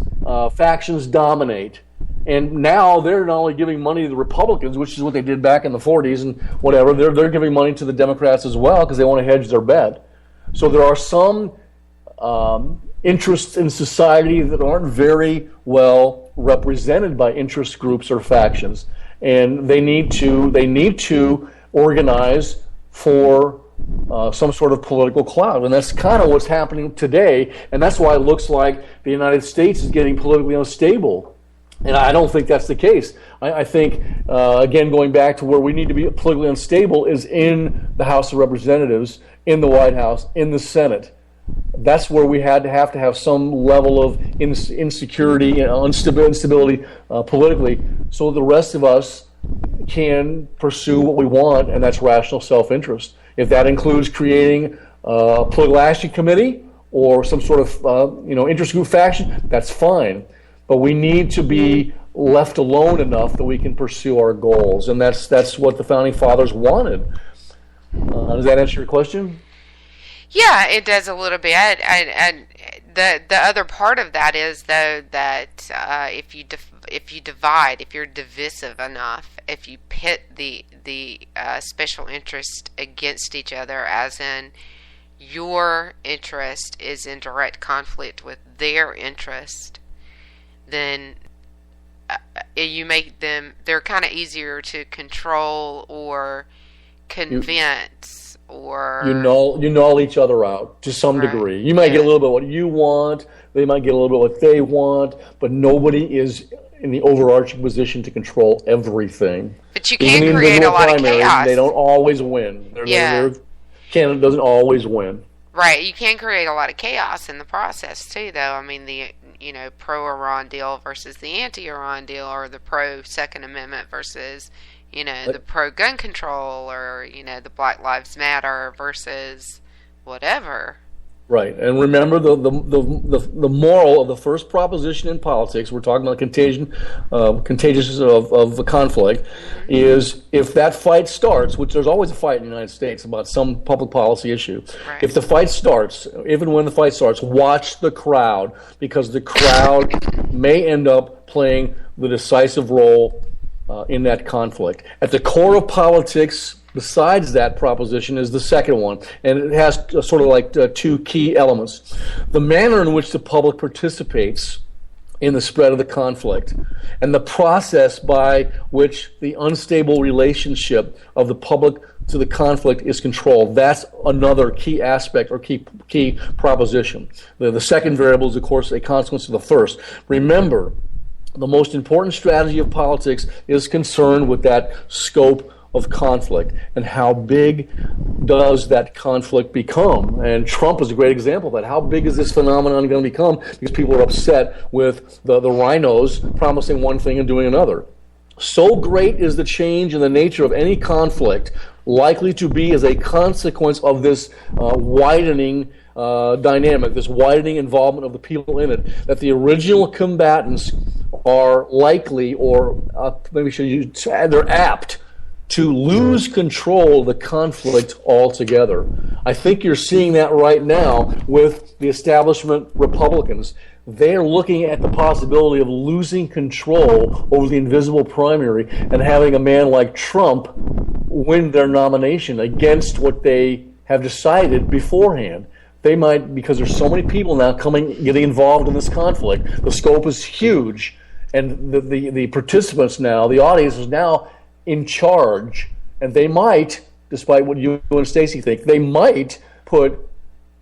factions dominate. And now they're not only giving money to the Republicans, which is what they did back in the 40s and whatever, they're giving money to the Democrats as well because they want to hedge their bet. So there are some interests in society that aren't very well represented by interest groups or factions. And they need to organize for some sort of political clout. And that's kind of what's happening today, and that's why it looks like the United States is getting politically unstable. And I don't think that's the case. I think, again, going back to where we need to be politically unstable is in the House of Representatives, in the White House, in the Senate. That's where we have to have some level of insecurity and instability politically, so the rest of us can pursue what we want, and that's rational self-interest. If that includes creating a political action committee or some sort of interest group faction, that's fine. But we need to be left alone enough that we can pursue our goals, and that's what the Founding Fathers wanted. Does that answer your question? Yeah, it does a little bit. And the other part of that is, though, that if you divide, if you're divisive enough, if you pit the special interest against each other, as in your interest is in direct conflict with their interest, then you make them, they're kind of easier to control or convince. Or you null each other out to some degree. You might get a little bit what you want, they might get a little bit what they want, but nobody is in the overarching position to control everything. But you can create a lot of chaos. They don't always win. Canada doesn't always win. Right, you can create a lot of chaos in the process too, though. I mean, the pro-Iran deal versus the anti-Iran deal, or the pro-Second Amendment versus the pro-gun control, or, the Black Lives Matter versus whatever. Right, and remember the moral of the first proposition in politics, we're talking about contagious of the conflict, is if that fight starts, which there's always a fight in the United States about some public policy issue, if the fight starts, even when the fight starts, watch the crowd, because the crowd may end up playing the decisive role in that conflict. At the core of politics, besides that proposition, is the second one, and it has sort of like two key elements. The manner in which the public participates in the spread of the conflict, and the process by which the unstable relationship of the public to the conflict is controlled. That's another key aspect or key proposition. The second variable is, of course, a consequence of the first. Remember, the most important strategy of politics is concerned with that scope of conflict and how big does that conflict become. And Trump is a great example of that. How big is this phenomenon going to become? Because people are upset with the rhinos promising one thing and doing another. So great is the change in the nature of any conflict likely to be as a consequence of this widening dynamic, this widening involvement of the people in it, that the original combatants are likely, or maybe should use, they're apt to lose control of the conflict altogether. I think you're seeing that right now with the establishment Republicans. They're looking at the possibility of losing control over the invisible primary and having a man like Trump win their nomination against what they have decided beforehand. They might, because there's so many people now getting involved in this conflict. The scope is huge, and the participants now, the audience is now in charge, and they might, despite what you and Stacey think, they might put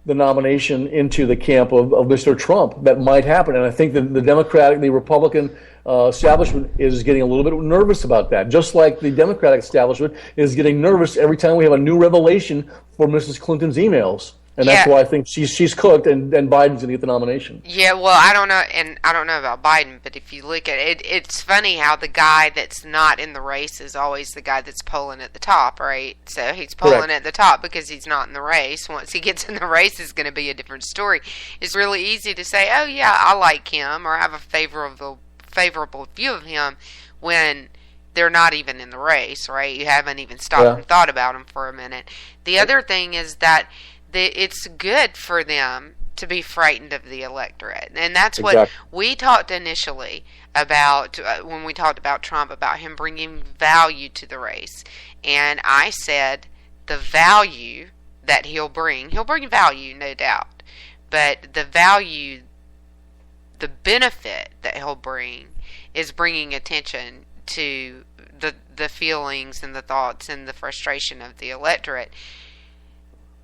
the nomination into the camp of Mr. Trump. That might happen, and I think that the Republican establishment is getting a little bit nervous about that, just like the Democratic establishment is getting nervous every time we have a new revelation for Mrs. Clinton's emails. And that's why I think she's cooked, and Biden's going to get the nomination. Yeah, well, I don't know, and I don't know about Biden, but if you look at it, it's funny how the guy that's not in the race is always the guy that's polling at the top, right? So he's polling at the top because he's not in the race. Once he gets in the race, it's going to be a different story. It's really easy to say, oh, yeah, I like him, or have a favorable view of him when they're not even in the race, right? You haven't even stopped and thought about him for a minute. The other thing is that it's good for them to be frightened of the electorate. And that's what we talked initially about when we talked about Trump, about him bringing value to the race. And I said the value that he'll bring value, no doubt. But the value, the benefit that he'll bring is bringing attention to the feelings and the thoughts and the frustration of the electorate.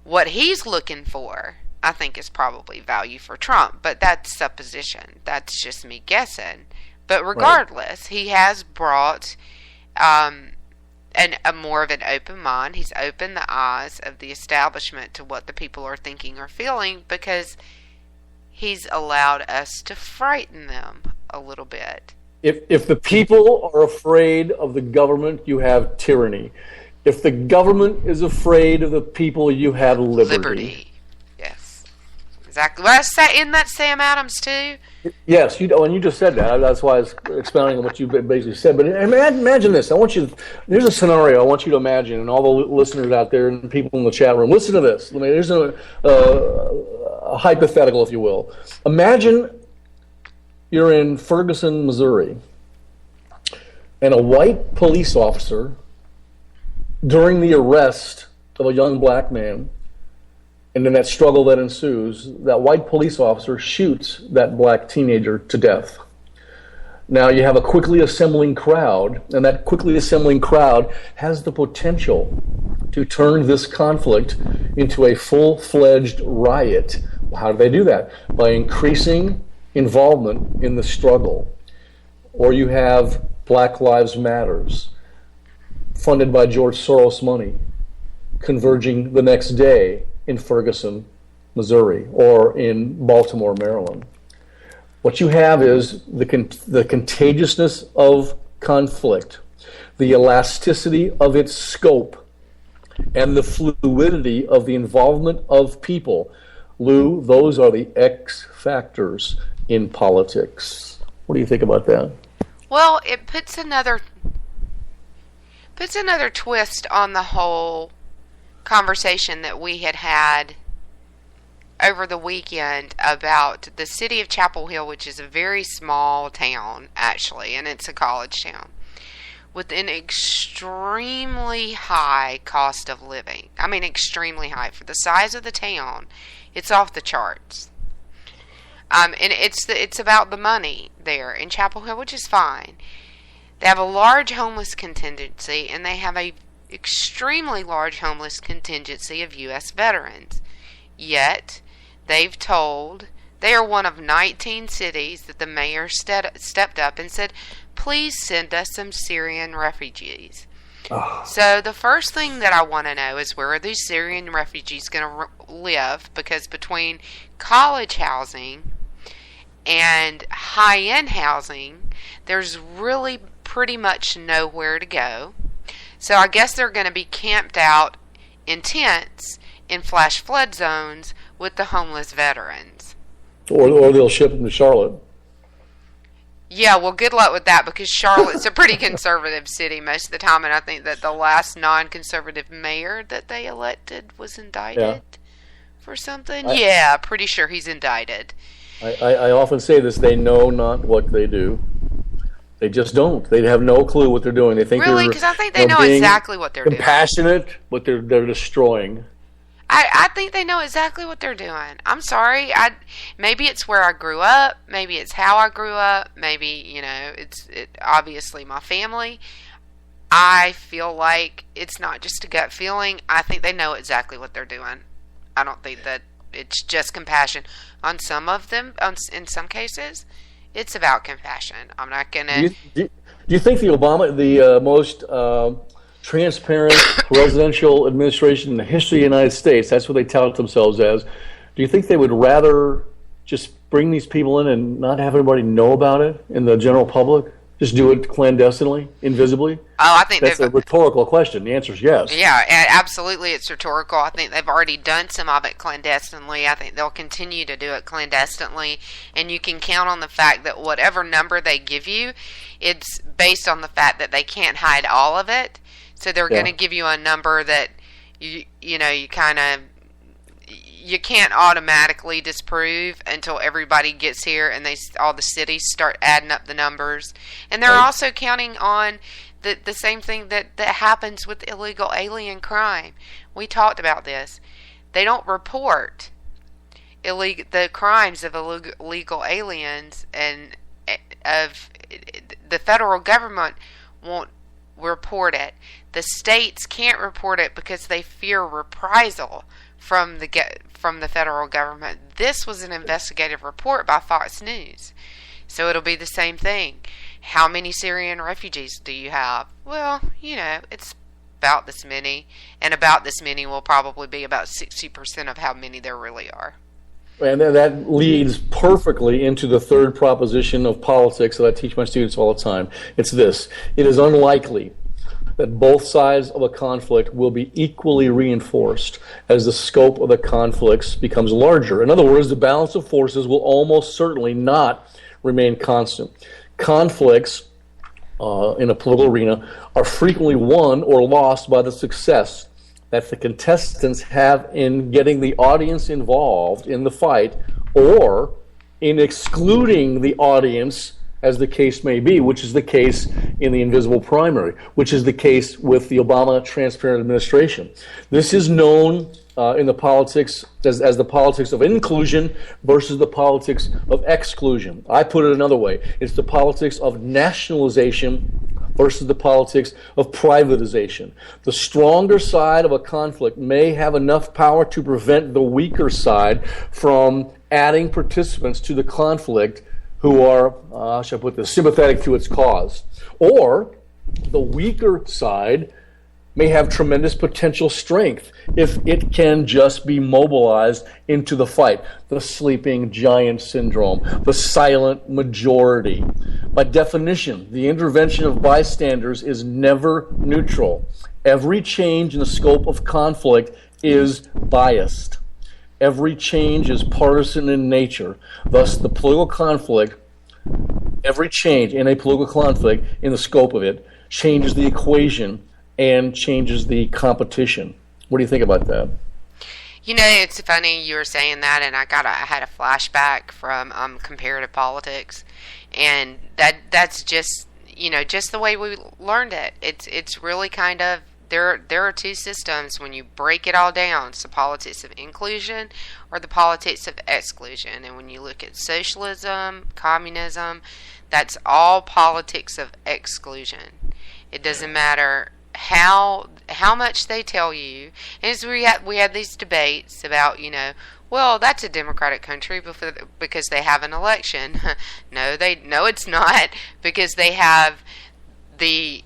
What he's looking for, I think, is probably value for Trump, but that's supposition. That's just me guessing. But regardless, he has brought a more of an open mind. He's opened the eyes of the establishment to what the people are thinking or feeling, because he's allowed us to frighten them a little bit. If the people are afraid of the government, you have tyranny. If the government is afraid of the people, you have liberty. Yes. Exactly. Well, isn't that Sam Adams, too? Yes, and you just said that. That's why I was expounding on what you basically said. But imagine this. Here's a scenario I want you to imagine, and all the listeners out there and people in the chat room, listen to this. Here's a hypothetical, if you will. Imagine you're in Ferguson, Missouri, and a white police officer, during the arrest of a young black man, and in that struggle that ensues, that white police officer shoots that black teenager to death. Now you have a quickly assembling crowd, and that quickly assembling crowd has the potential to turn this conflict into a full-fledged riot. How do they do that? By increasing involvement in the struggle. Or you have Black Lives Matters, funded by George Soros money, converging the next day in Ferguson, Missouri, or in Baltimore, Maryland. What you have is the contagiousness of conflict, the elasticity of its scope, and the fluidity of the involvement of people. Lou, those are the X factors in politics. What do you think about that? Well, it puts another twist on the whole conversation that we had over the weekend about the city of Chapel Hill, which is a very small town, actually, and it's a college town, with an extremely high cost of living. I mean, extremely high. For the size of the town, it's off the charts. And it's about the money there in Chapel Hill, which is fine. They have a large homeless contingency, and they have a extremely large homeless contingency of U.S. veterans. Yet, they are one of 19 cities that the mayor stepped up and said, please send us some Syrian refugees. Oh. So the first thing that I want to know is, where are these Syrian refugees going to live? Because between college housing and high-end housing, there's really pretty much nowhere to go. So I guess they're going to be camped out in tents in flash flood zones with the homeless veterans. Or they'll ship them to Charlotte. Yeah, well, good luck with that, because Charlotte's a pretty conservative city most of the time, and I think that the last non-conservative mayor that they elected was indicted for something. Pretty sure he's indicted. I often say this, they know not what they do. They just don't. They have no clue what they're doing. They think really, because I think they know exactly what they're doing. Compassionate, but they're destroying. I think they know exactly what they're doing. I'm sorry. Maybe it's where I grew up. Maybe it's how I grew up. Maybe, it's obviously my family. I feel like it's not just a gut feeling. I think they know exactly what they're doing. I don't think that it's just compassion. On some of them, in some cases, it's about compassion. I'm not gonna. Do you think the most transparent presidential administration in the history of the United States, that's what they tout themselves as, do you think they would rather just bring these people in and not have everybody know about it in the general public? Just do it clandestinely, invisibly? Oh, I think that's a rhetorical question. The answer is yes. Yeah, absolutely, it's rhetorical. I think they've already done some of it clandestinely. I think they'll continue to do it clandestinely, and you can count on the fact that whatever number they give you, it's based on the fact that they can't hide all of it. So they're going to give you a number that you can't automatically disprove until everybody gets here and all the cities start adding up the numbers. And they're also counting on the same thing that happens with illegal alien crime. We talked about this. They don't report the crimes of illegal aliens, and of the federal government won't report it. The states can't report it because they fear reprisal from the federal government. This was an investigative report by Fox News. So it'll be the same thing. How many Syrian refugees do you have? Well, it's about this many, and about this many will probably be about 60% of how many there really are. And that leads perfectly into the third proposition of politics that I teach my students all the time. It's this: it is unlikely that both sides of a conflict will be equally reinforced as the scope of the conflicts becomes larger. In other words, the balance of forces will almost certainly not remain constant. Conflicts in a political arena are frequently won or lost by the success that the contestants have in getting the audience involved in the fight, or in excluding the audience, as the case may be, which is the case in the invisible primary, which is the case with the Obama transparent administration. This is known in the politics as the politics of inclusion versus the politics of exclusion. I put it another way. It's the politics of nationalization versus the politics of privatization. The stronger side of a conflict may have enough power to prevent the weaker side from adding participants to the conflict who are, how should I put this, sympathetic to its cause. Or the weaker side may have tremendous potential strength if it can just be mobilized into the fight. The sleeping giant syndrome, the silent majority. By definition, the intervention of bystanders is never neutral. Every change in the scope of conflict is biased. Every change is partisan in nature. Thus, the political conflict, every change in a political conflict in the scope of it, changes the equation and changes the competition. What do you think about that? It's funny you were saying that, and I had a flashback from comparative politics, and that's just just the way we learned it. It's really kind of there are two systems when you break it all down. It's the politics of inclusion or the politics of exclusion. And when you look at socialism, communism, that's all politics of exclusion. It doesn't matter how much they tell you. And as we had these debates about, well, that's a democratic country because they have an election. No, it's not, because they have the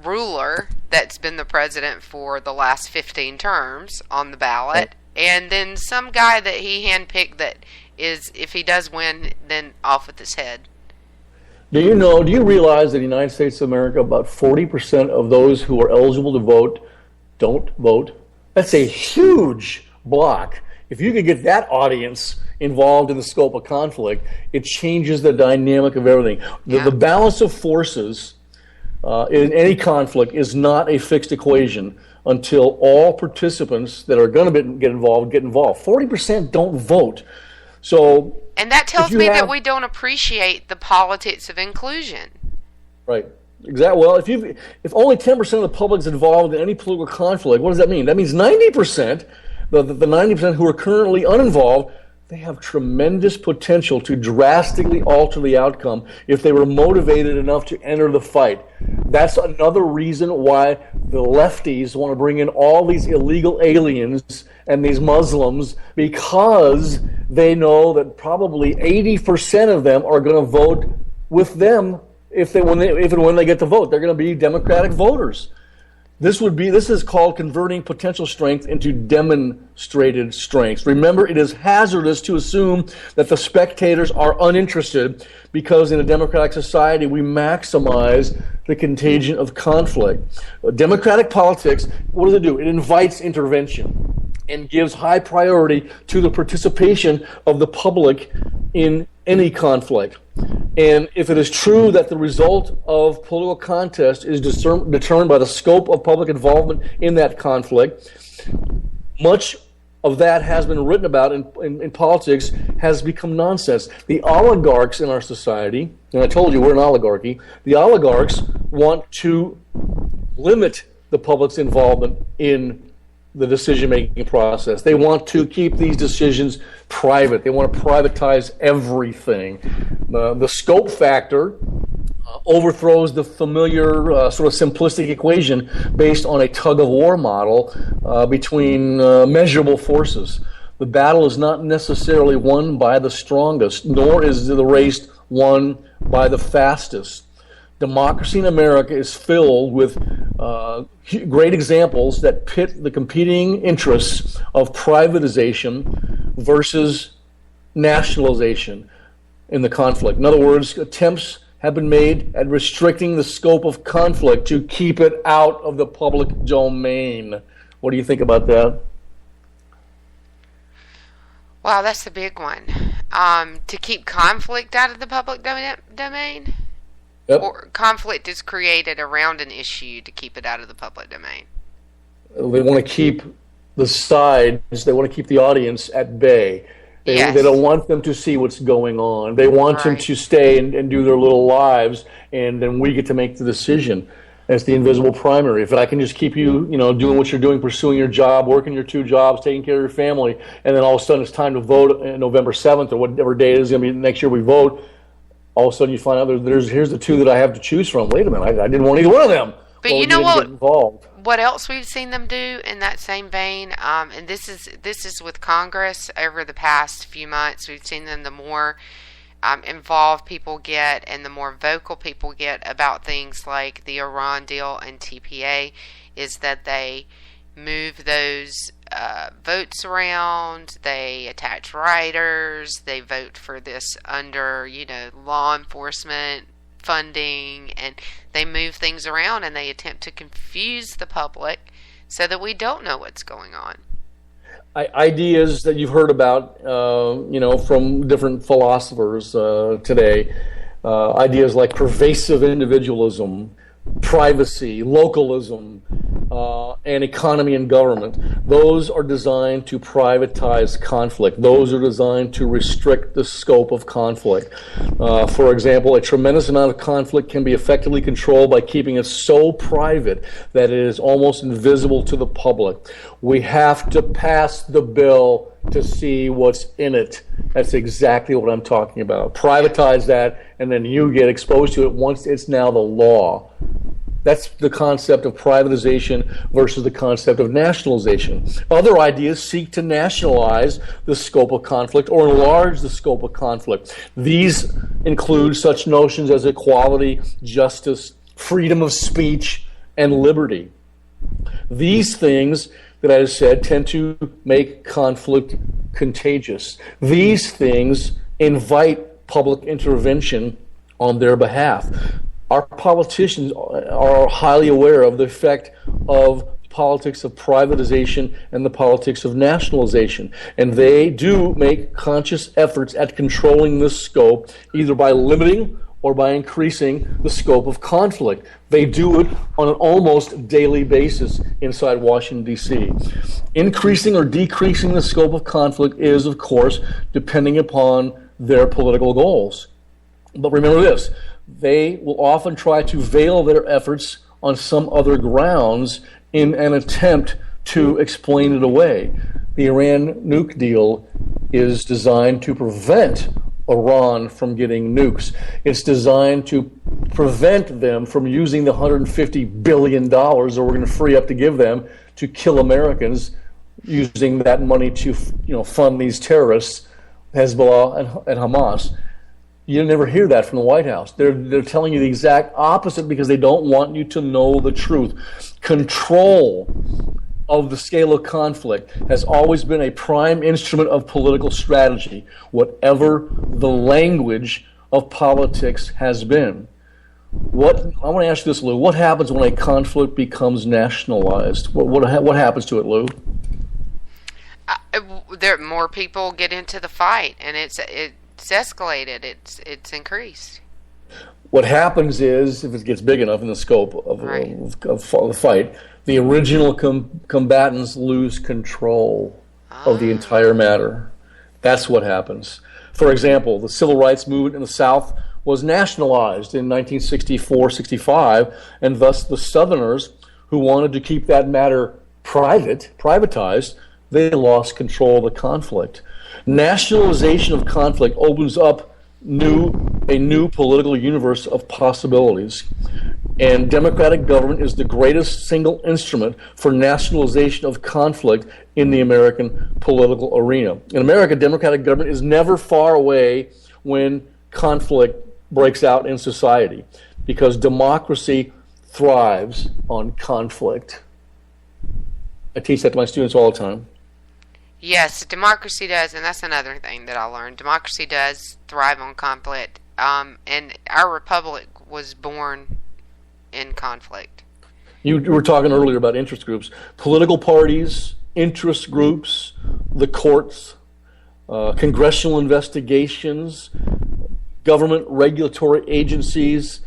ruler that's been the president for the last 15 terms on the ballot, and then some guy that he handpicked that is, if he does win, then off with his head. Do you realize that in the United States of America, about 40% of those who are eligible to vote don't vote? That's a huge block. If you could get that audience involved in the scope of conflict, it changes the dynamic of everything. The balance of forces in any conflict is not a fixed equation until all participants that are going to get involved. 40% don't vote. And that tells me that we don't appreciate the politics of inclusion. Right. Exactly. Well, if only 10% of the public is involved in any political conflict, what does that mean? That means 90%, the 90% who are currently uninvolved, they have tremendous potential to drastically alter the outcome if they were motivated enough to enter the fight. That's another reason why the lefties want to bring in all these illegal aliens and these Muslims because they know that probably 80% of them are going to vote with them if and when they get to vote. They're going to be Democratic voters. This is called converting potential strength into demonstrated strength. Remember, it is hazardous to assume that the spectators are uninterested because in a democratic society we maximize the contagion of conflict. Democratic politics, what does it do? It invites intervention and gives high priority to the participation of the public in any conflict. And if it is true that the result of political contest is determined by the scope of public involvement in that conflict, much of that has been written about in politics has become nonsense. The oligarchs in our society, and I told you we're an oligarchy, the oligarchs want to limit the public's involvement in the decision-making process. They want to keep these decisions private. They want to privatize everything. The scope factor overthrows the familiar sort of simplistic equation based on a tug-of-war model between measurable forces. The battle is not necessarily won by the strongest, nor is the race won by the fastest. Democracy in America is filled with great examples that pit the competing interests of privatization versus nationalization in the conflict. In other words, attempts have been made at restricting the scope of conflict to keep it out of the public domain. What do you think about that? Wow, that's the big one. To keep conflict out of the public domain? Yep. Or conflict is created around an issue to keep it out of the public domain? They want to keep the sides, they want to keep the audience at bay. They don't want them to see what's going on. They want them to stay and do their little lives, and then we get to make the decision. It's the invisible primary. If I can just keep you, doing what you're doing, pursuing your job, working your 2 jobs, taking care of your family, and then all of a sudden it's time to vote on November 7th or whatever day it is going to be next year we vote, all of a sudden you find out here's the 2 that I have to choose from. Wait a minute, I didn't want either one of them. But you know what else we've seen them do in that same vein, and this is with Congress over the past few months. We've seen them, the more involved people get and the more vocal people get about things like the Iran deal and TPA, is that they move those votes around, they attach riders, they vote for this under, law enforcement funding, and they move things around and they attempt to confuse the public so that we don't know what's going on. Ideas that you've heard about, from different philosophers today, ideas like pervasive individualism, privacy, localism, and economy and government. Those are designed to privatize conflict. Those are designed to restrict the scope of conflict. For example, a tremendous amount of conflict can be effectively controlled by keeping it so private that it is almost invisible to the public. We have to pass the bill to see what's in it. That's exactly what I'm talking about. Privatize that, and then you get exposed to it once it's now the law. That's the concept of privatization versus the concept of nationalization. Other ideas seek to nationalize the scope of conflict or enlarge the scope of conflict. These include such notions as equality, justice, freedom of speech, and liberty. These things that I said tend to make conflict contagious. These things invite public intervention on their behalf. Our politicians are highly aware of the effect of politics of privatization and the politics of nationalization. And they do make conscious efforts at controlling this scope, either by limiting or by increasing the scope of conflict. They do it on an almost daily basis inside Washington, D.C. Increasing or decreasing the scope of conflict is, of course, depending upon their political goals. But remember this, they will often try to veil their efforts on some other grounds in an attempt to explain it away. The Iran nuke deal is designed to prevent Iran from getting nukes. It's designed to prevent them from using the $150 billion that we're going to free up to give them to kill Americans, using that money to fund these terrorists, Hezbollah and Hamas. You never hear that from the White House. They're telling you the exact opposite because they don't want you to know the truth. Control of the scale of conflict has always been a prime instrument of political strategy, whatever the language of politics has been. I want to ask you this, Lou. What happens when a conflict becomes nationalized? What happens to it, Lou? More people get into the fight, and it's escalated. It's increased. What happens is, if it gets big enough in the scope of the fight, the original combatants lose control of the entire matter. That's what happens. For example, the civil rights movement in the South was nationalized in 1964-65, and thus the Southerners, who wanted to keep that matter privatized, they lost control of the conflict. Nationalization of conflict opens up a new political universe of possibilities. And democratic government is the greatest single instrument for nationalization of conflict in the American political arena. In America, democratic government is never far away when conflict breaks out in society, because democracy thrives on conflict. I teach that to my students all the time. Yes, democracy does, and that's another thing that I learned. Democracy does thrive on conflict, and our republic was born in conflict. You were talking earlier about interest groups. Political parties, interest groups, the courts, congressional investigations, government regulatory agencies,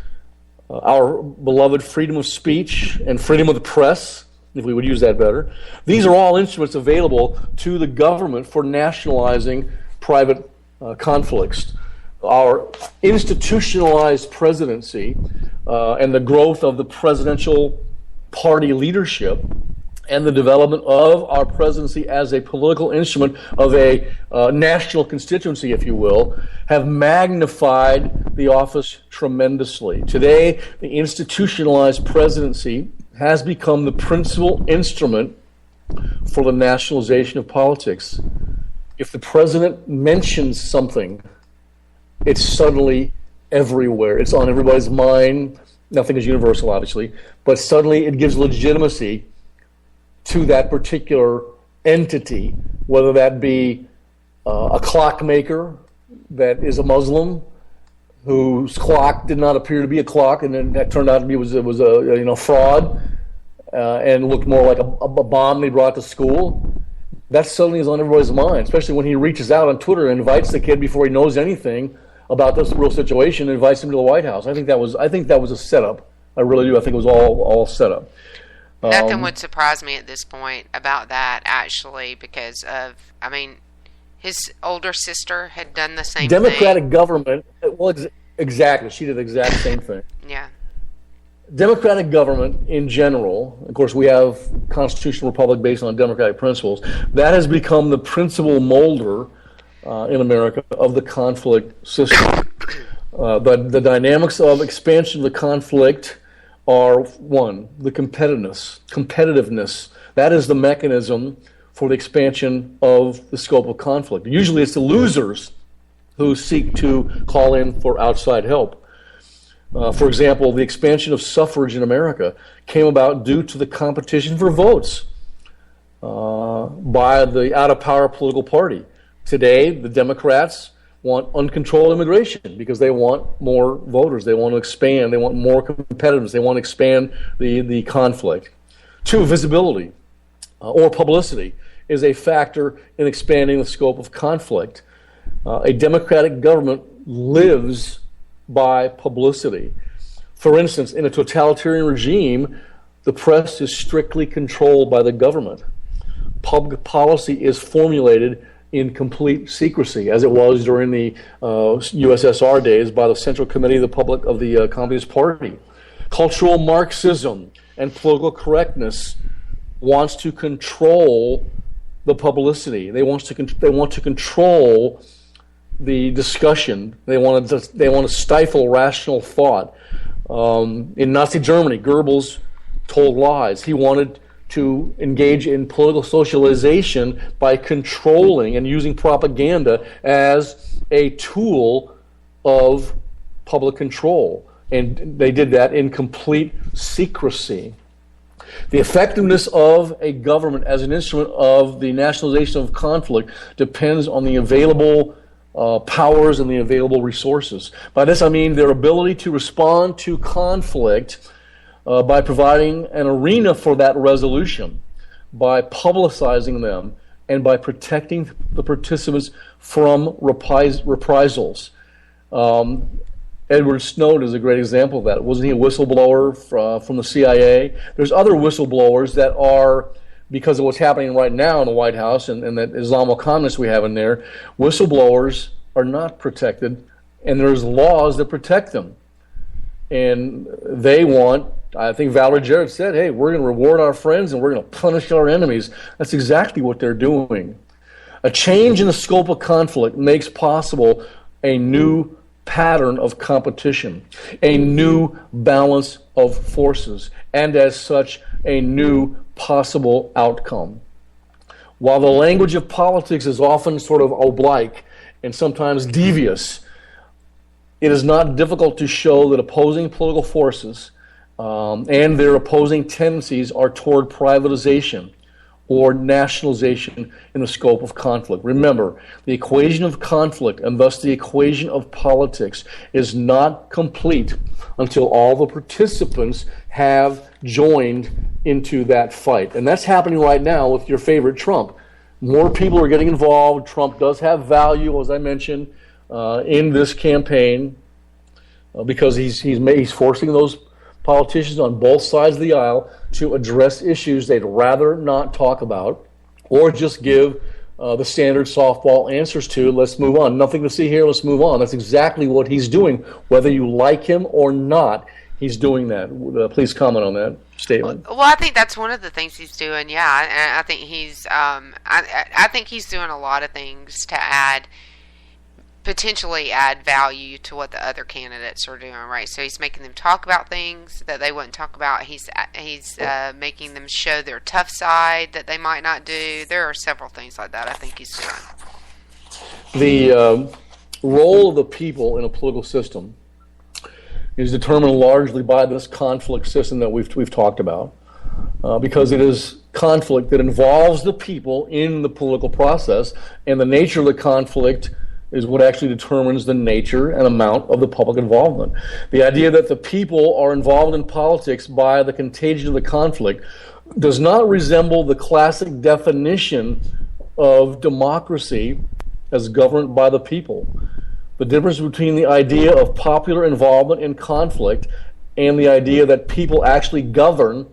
our beloved freedom of speech and freedom of the press, if we would use that better. These are all instruments available to the government for nationalizing private conflicts. Our institutionalized presidency and the growth of the presidential party leadership and the development of our presidency as a political instrument of a national constituency, if you will, have magnified the office tremendously. Today, the institutionalized presidency has become the principal instrument for the nationalization of politics. If the president mentions something, it's suddenly everywhere. It's on everybody's mind. Nothing is universal, obviously, but suddenly it gives legitimacy to that particular entity, whether that be a clockmaker that is a Muslim whose clock did not appear to be a clock, and then that turned out to be was a fraud and looked more like a bomb they brought to school. That suddenly is on everybody's mind, especially when he reaches out on Twitter and invites the kid before he knows anything about this real situation, and invites him to the White House. I think that was a setup. I really do. I think it was all set up. Nothing would surprise me at this point about that, actually, because his older sister had done the same thing. Democratic government, well, exactly. She did the exact same thing. Yeah. Democratic government in general, of course, we have constitutional republic based on democratic principles. That has become the principal molder in America of the conflict system. The dynamics of expansion of the conflict are, one, the competitiveness. That is the mechanism for the expansion of the scope of conflict. Usually it's the losers who seek to call in for outside help. For example, the expansion of suffrage in America came about due to the competition for votes by the out-of-power political party. Today, the Democrats want uncontrolled immigration because they want more voters. They want to expand. They want more competitiveness. They want to expand the conflict. Two, visibility or publicity is a factor in expanding the scope of conflict. A democratic government lives by publicity. For instance, in a totalitarian regime, the press is strictly controlled by the government. Public policy is formulated in complete secrecy, as it was during the USSR days by the Central Committee of the Communist Party. Cultural Marxism and political correctness wants to control the publicity. They want to control the discussion. They want to stifle rational thought. In Nazi Germany, Goebbels told lies. He wanted to engage in political socialization by controlling and using propaganda as a tool of public control. And they did that in complete secrecy. The effectiveness of a government as an instrument of the nationalization of conflict depends on the available powers and the available resources. By this I mean their ability to respond to conflict by providing an arena for that resolution, by publicizing them, and by protecting the participants from reprisals. Edward Snowden is a great example of that. Wasn't he a whistleblower from the CIA? There's other whistleblowers that are, because of what's happening right now in the White House and that Islamo-communists we have in there, whistleblowers are not protected, and there's laws that protect them. And they want, I think Valerie Jarrett said, hey, we're going to reward our friends and we're going to punish our enemies. That's exactly what they're doing. A change in the scope of conflict makes possible a new pattern of competition, a new balance of forces, and as such, a new possible outcome. While the language of politics is often sort of oblique and sometimes devious, it is not difficult to show that opposing political forces and their opposing tendencies are toward privatization or nationalization in the scope of conflict. Remember, the equation of conflict, and thus the equation of politics, is not complete until all the participants have joined into that fight. And that's happening right now with your favorite Trump. More people are getting involved. Trump does have value, as I mentioned, in this campaign because he's forcing those politicians on both sides of the aisle to address issues they'd rather not talk about or just give the standard softball answers to. Let's move on. Nothing to see here. Let's move on. That's exactly what he's doing. Whether you like him or not, he's doing that. Please comment on that statement. Well, I think that's one of the things he's doing. Yeah, and I think he's I think he's doing a lot of things to potentially add value to what the other candidates are doing, right? So he's making them talk about things that they wouldn't talk about. He's making them show their tough side that they might not do. There are several things like that I think he's doing. The role of the people in a political system is determined largely by this conflict system that we've talked about, because it is conflict that involves the people in the political process, and the nature of the conflict is what actually determines the nature and amount of the public involvement. The idea that the people are involved in politics by the contagion of the conflict does not resemble the classic definition of democracy as governed by the people. The difference between the idea of popular involvement in conflict and the idea that people actually govern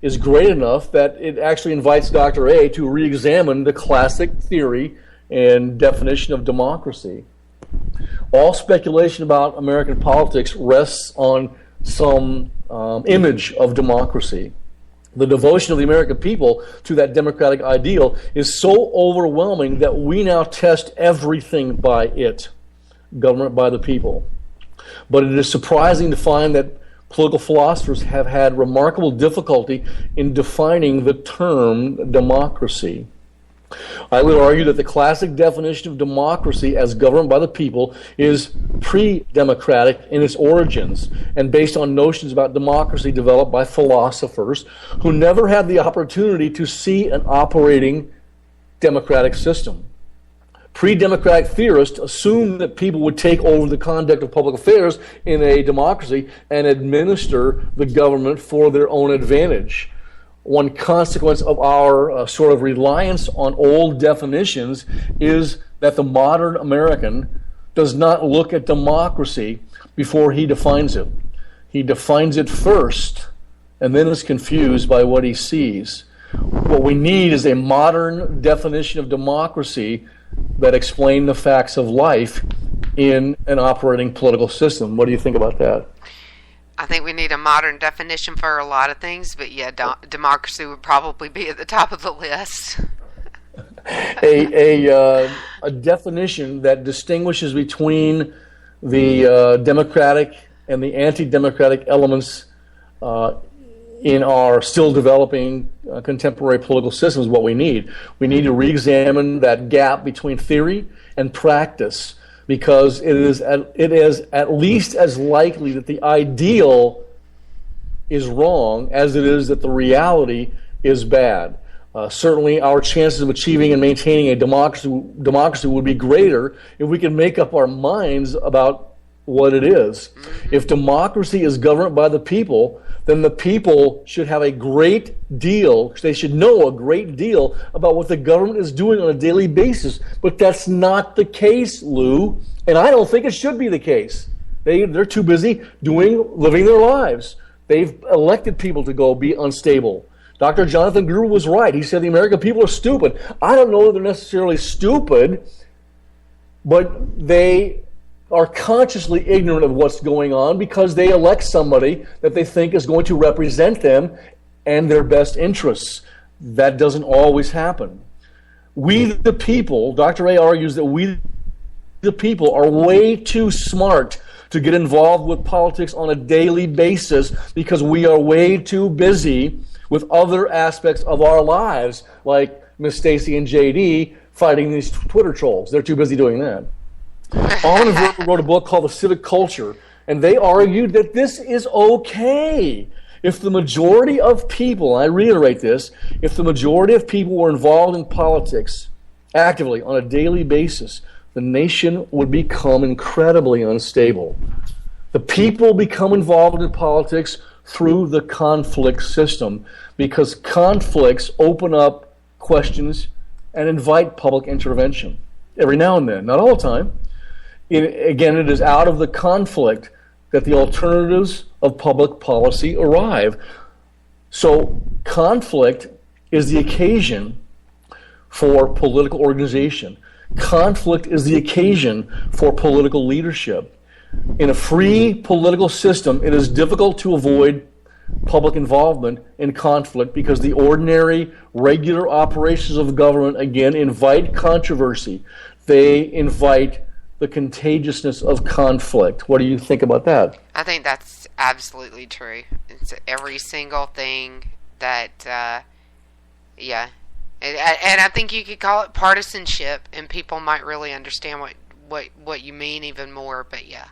is great enough that it actually invites Dr. A to re-examine the classic theory and definition of democracy. All speculation about American politics rests on some image of democracy. The devotion of the American people to that democratic ideal is so overwhelming that we now test everything by it, government by the people. But it is surprising to find that political philosophers have had remarkable difficulty in defining the term democracy. I would argue that the classic definition of democracy as governed by the people is pre-democratic in its origins and based on notions about democracy developed by philosophers who never had the opportunity to see an operating democratic system. Pre-democratic theorists assumed that people would take over the conduct of public affairs in a democracy and administer the government for their own advantage. One consequence of our sort of reliance on old definitions is that the modern American does not look at democracy before he defines it. He defines it first and then is confused by what he sees. What we need is a modern definition of democracy that explains the facts of life in an operating political system. What do you think about that? I think we need a modern definition for a lot of things, but yeah, democracy would probably be at the top of the list. a definition that distinguishes between the democratic and the anti-democratic elements in our still developing contemporary political system is what we need. We need to re-examine that gap between theory and practice, because it is at least as likely that the ideal is wrong as it is that the reality is bad. Certainly our chances of achieving and maintaining a democracy would be greater if we could make up our minds about what it is. If democracy is governed by the people, then the people should have a great deal, they should know a great deal about what the government is doing on a daily basis. But that's not the case, Lou, and I don't think it should be the case. They're too busy living their lives. They've elected people to go be unstable. Dr. Jonathan Gruber was right. He said the American people are stupid. I don't know that they're necessarily stupid, but they are consciously ignorant of what's going on because they elect somebody that they think is going to represent them and their best interests. That doesn't always happen. We, the people, Dr. A argues that we, the people, are way too smart to get involved with politics on a daily basis because we are way too busy with other aspects of our lives, like Miss Stacy and JD fighting these Twitter trolls. They're too busy doing that. Almond and Verber wrote a book called The Civic Culture, and they argued that this is okay. If the majority of people, I reiterate this, if the majority of people were involved in politics actively on a daily basis, the nation would become incredibly unstable. The people become involved in politics through the conflict system because conflicts open up questions and invite public intervention every now and then, not all the time. Again, it is out of the conflict that the alternatives of public policy arrive. So conflict is the occasion for political organization. Conflict is the occasion for political leadership. In a free political system, it is difficult to avoid public involvement in conflict because the ordinary, regular operations of government, again, invite controversy. They invite the contagiousness of conflict. What do you think about that? I think that's absolutely true. It's every single thing that, yeah. And I think you could call it partisanship, and people might really understand what you mean even more, but yeah.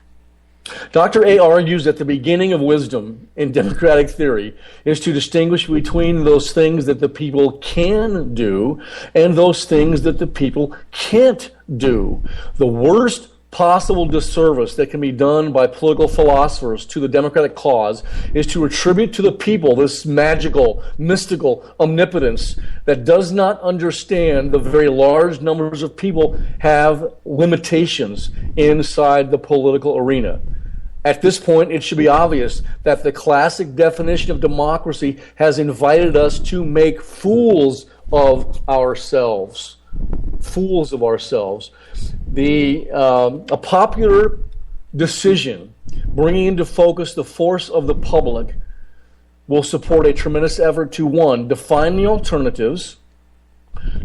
Dr. A argues that the beginning of wisdom in democratic theory is to distinguish between those things that the people can do and those things that the people can't do. The worst possible disservice that can be done by political philosophers to the democratic cause is to attribute to the people this magical, mystical omnipotence that does not understand the very large numbers of people have limitations inside the political arena. At this point, it should be obvious that the classic definition of democracy has invited us to make fools of ourselves. Fools of ourselves. A popular decision bringing into focus the force of the public will support a tremendous effort to, 1, define the alternatives,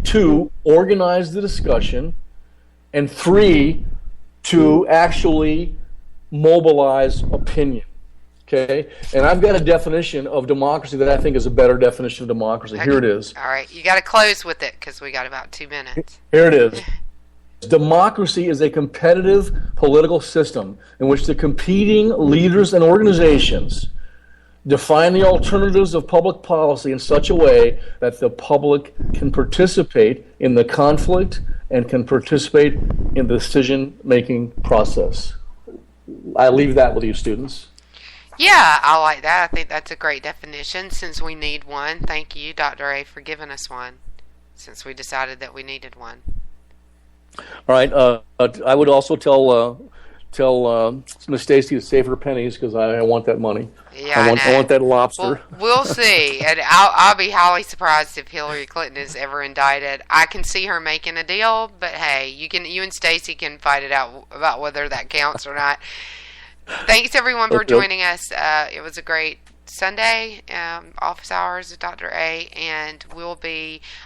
2, organize the discussion, and 3, to actually mobilize opinion. Okay? And I've got a definition of democracy that I think is a better definition of democracy. Okay. Here it is. All right. You got to close with it because we got about 2 minutes. Here it is. Democracy is a competitive political system in which the competing leaders and organizations define the alternatives of public policy in such a way that the public can participate in the conflict and can participate in the decision-making process. I leave that with you, students. Yeah, I like that. I think that's a great definition since we need one. Thank you, Dr. A, for giving us one since we decided that we needed one. All right. I would also tell Miss Stacy to save her pennies because I want that money. Yeah, I want that lobster. Well, we'll see. And I'll be highly surprised if Hillary Clinton is ever indicted. I can see her making a deal, but hey, you and Stacy can fight it out about whether that counts or not. Thanks everyone for joining us. It was a great Sunday, office hours with Dr. A, and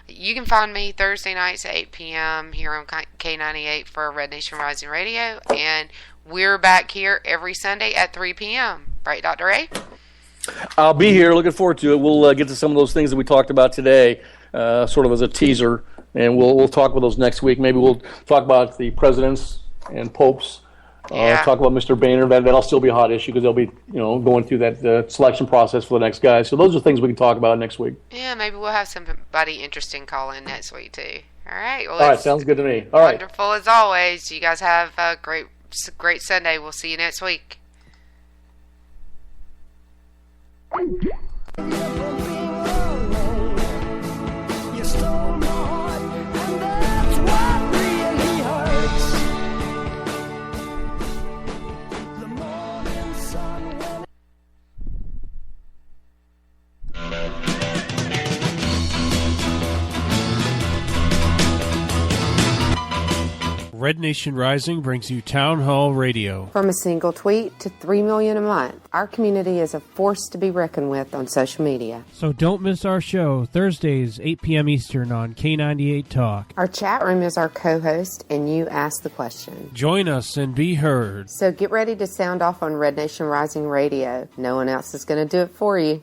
you can find me Thursday nights at 8 p.m. here on K98 for Red Nation Rising Radio, and we're back here every Sunday at 3 p.m. Right, Dr. A? I'll be here. Looking forward to it. We'll get to some of those things that we talked about today, sort of as a teaser, and we'll talk about those next week. Maybe we'll talk about the presidents and popes. Talk about Mr. Boehner. That'll still be a hot issue because they'll be, going through that selection process for the next guy. So those are things we can talk about next week. Yeah, maybe we'll have somebody interesting call in next week too. All right. Well, all right, sounds good to me. All right. Wonderful as always. You guys have a great Sunday. We'll see you next week. Red Nation Rising brings you Town Hall Radio. From a single tweet to 3 million a month, our community is a force to be reckoned with on social media. So don't miss our show, Thursdays, 8 p.m. Eastern on K98 Talk. Our chat room is our co-host, and you ask the question. Join us and be heard. So get ready to sound off on Red Nation Rising Radio. No one else is going to do it for you.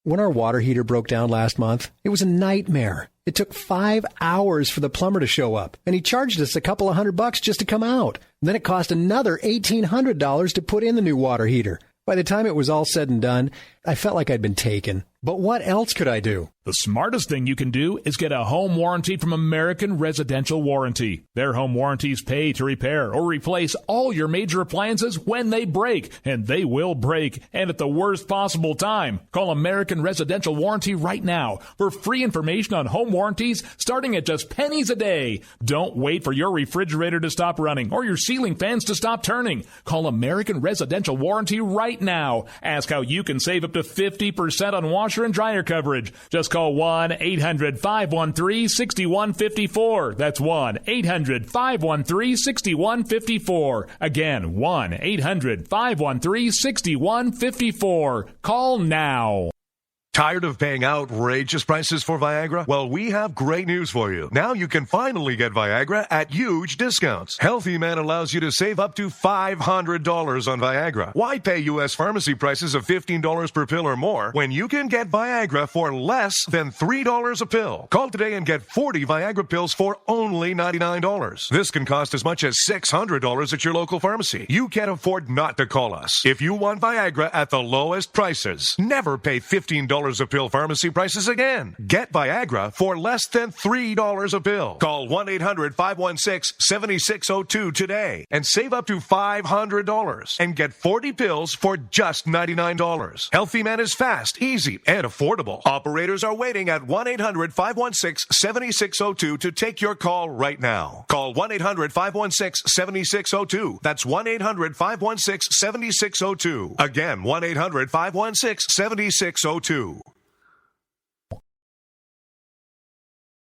When our water heater broke down last month, it was a nightmare. It took 5 hours for the plumber to show up, and he charged us a couple of $100 just to come out. And then it cost another $1,800 to put in the new water heater. By the time it was all said and done, I felt like I'd been taken. But what else could I do? The smartest thing you can do is get a home warranty from American Residential Warranty. Their home warranties pay to repair or replace all your major appliances when they break, and they will break, and at the worst possible time. Call American Residential Warranty right now for free information on home warranties starting at just pennies a day. Don't wait for your refrigerator to stop running or your ceiling fans to stop turning. Call American Residential Warranty right now. Ask how you can save up to 50% on washer and dryer coverage. Just call 1-800-513-6154. That's 1-800-513-6154. Again, 1-800-513-6154. Call now. Tired of paying outrageous prices for Viagra? Well, we have great news for you. Now you can finally get Viagra at huge discounts. Healthy Man allows you to save up to $500 on Viagra. Why pay U.S. pharmacy prices of $15 per pill or more when you can get Viagra for less than $3 a pill? Call today and get 40 Viagra pills for only $99. This can cost as much as $600 at your local pharmacy. You can't afford not to call us. If you want Viagra at the lowest prices, never pay $15 a pill pharmacy prices again. Get Viagra for less than $3 a pill. Call 1-800-516-7602 today and save up to $500 and get 40 pills for just $99. Healthy Man is fast, easy, and affordable. Operators are waiting at 1-800-516-7602 to take your call right now. Call 1-800-516-7602. That's 1-800-516-7602. Again, 1-800-516-7602.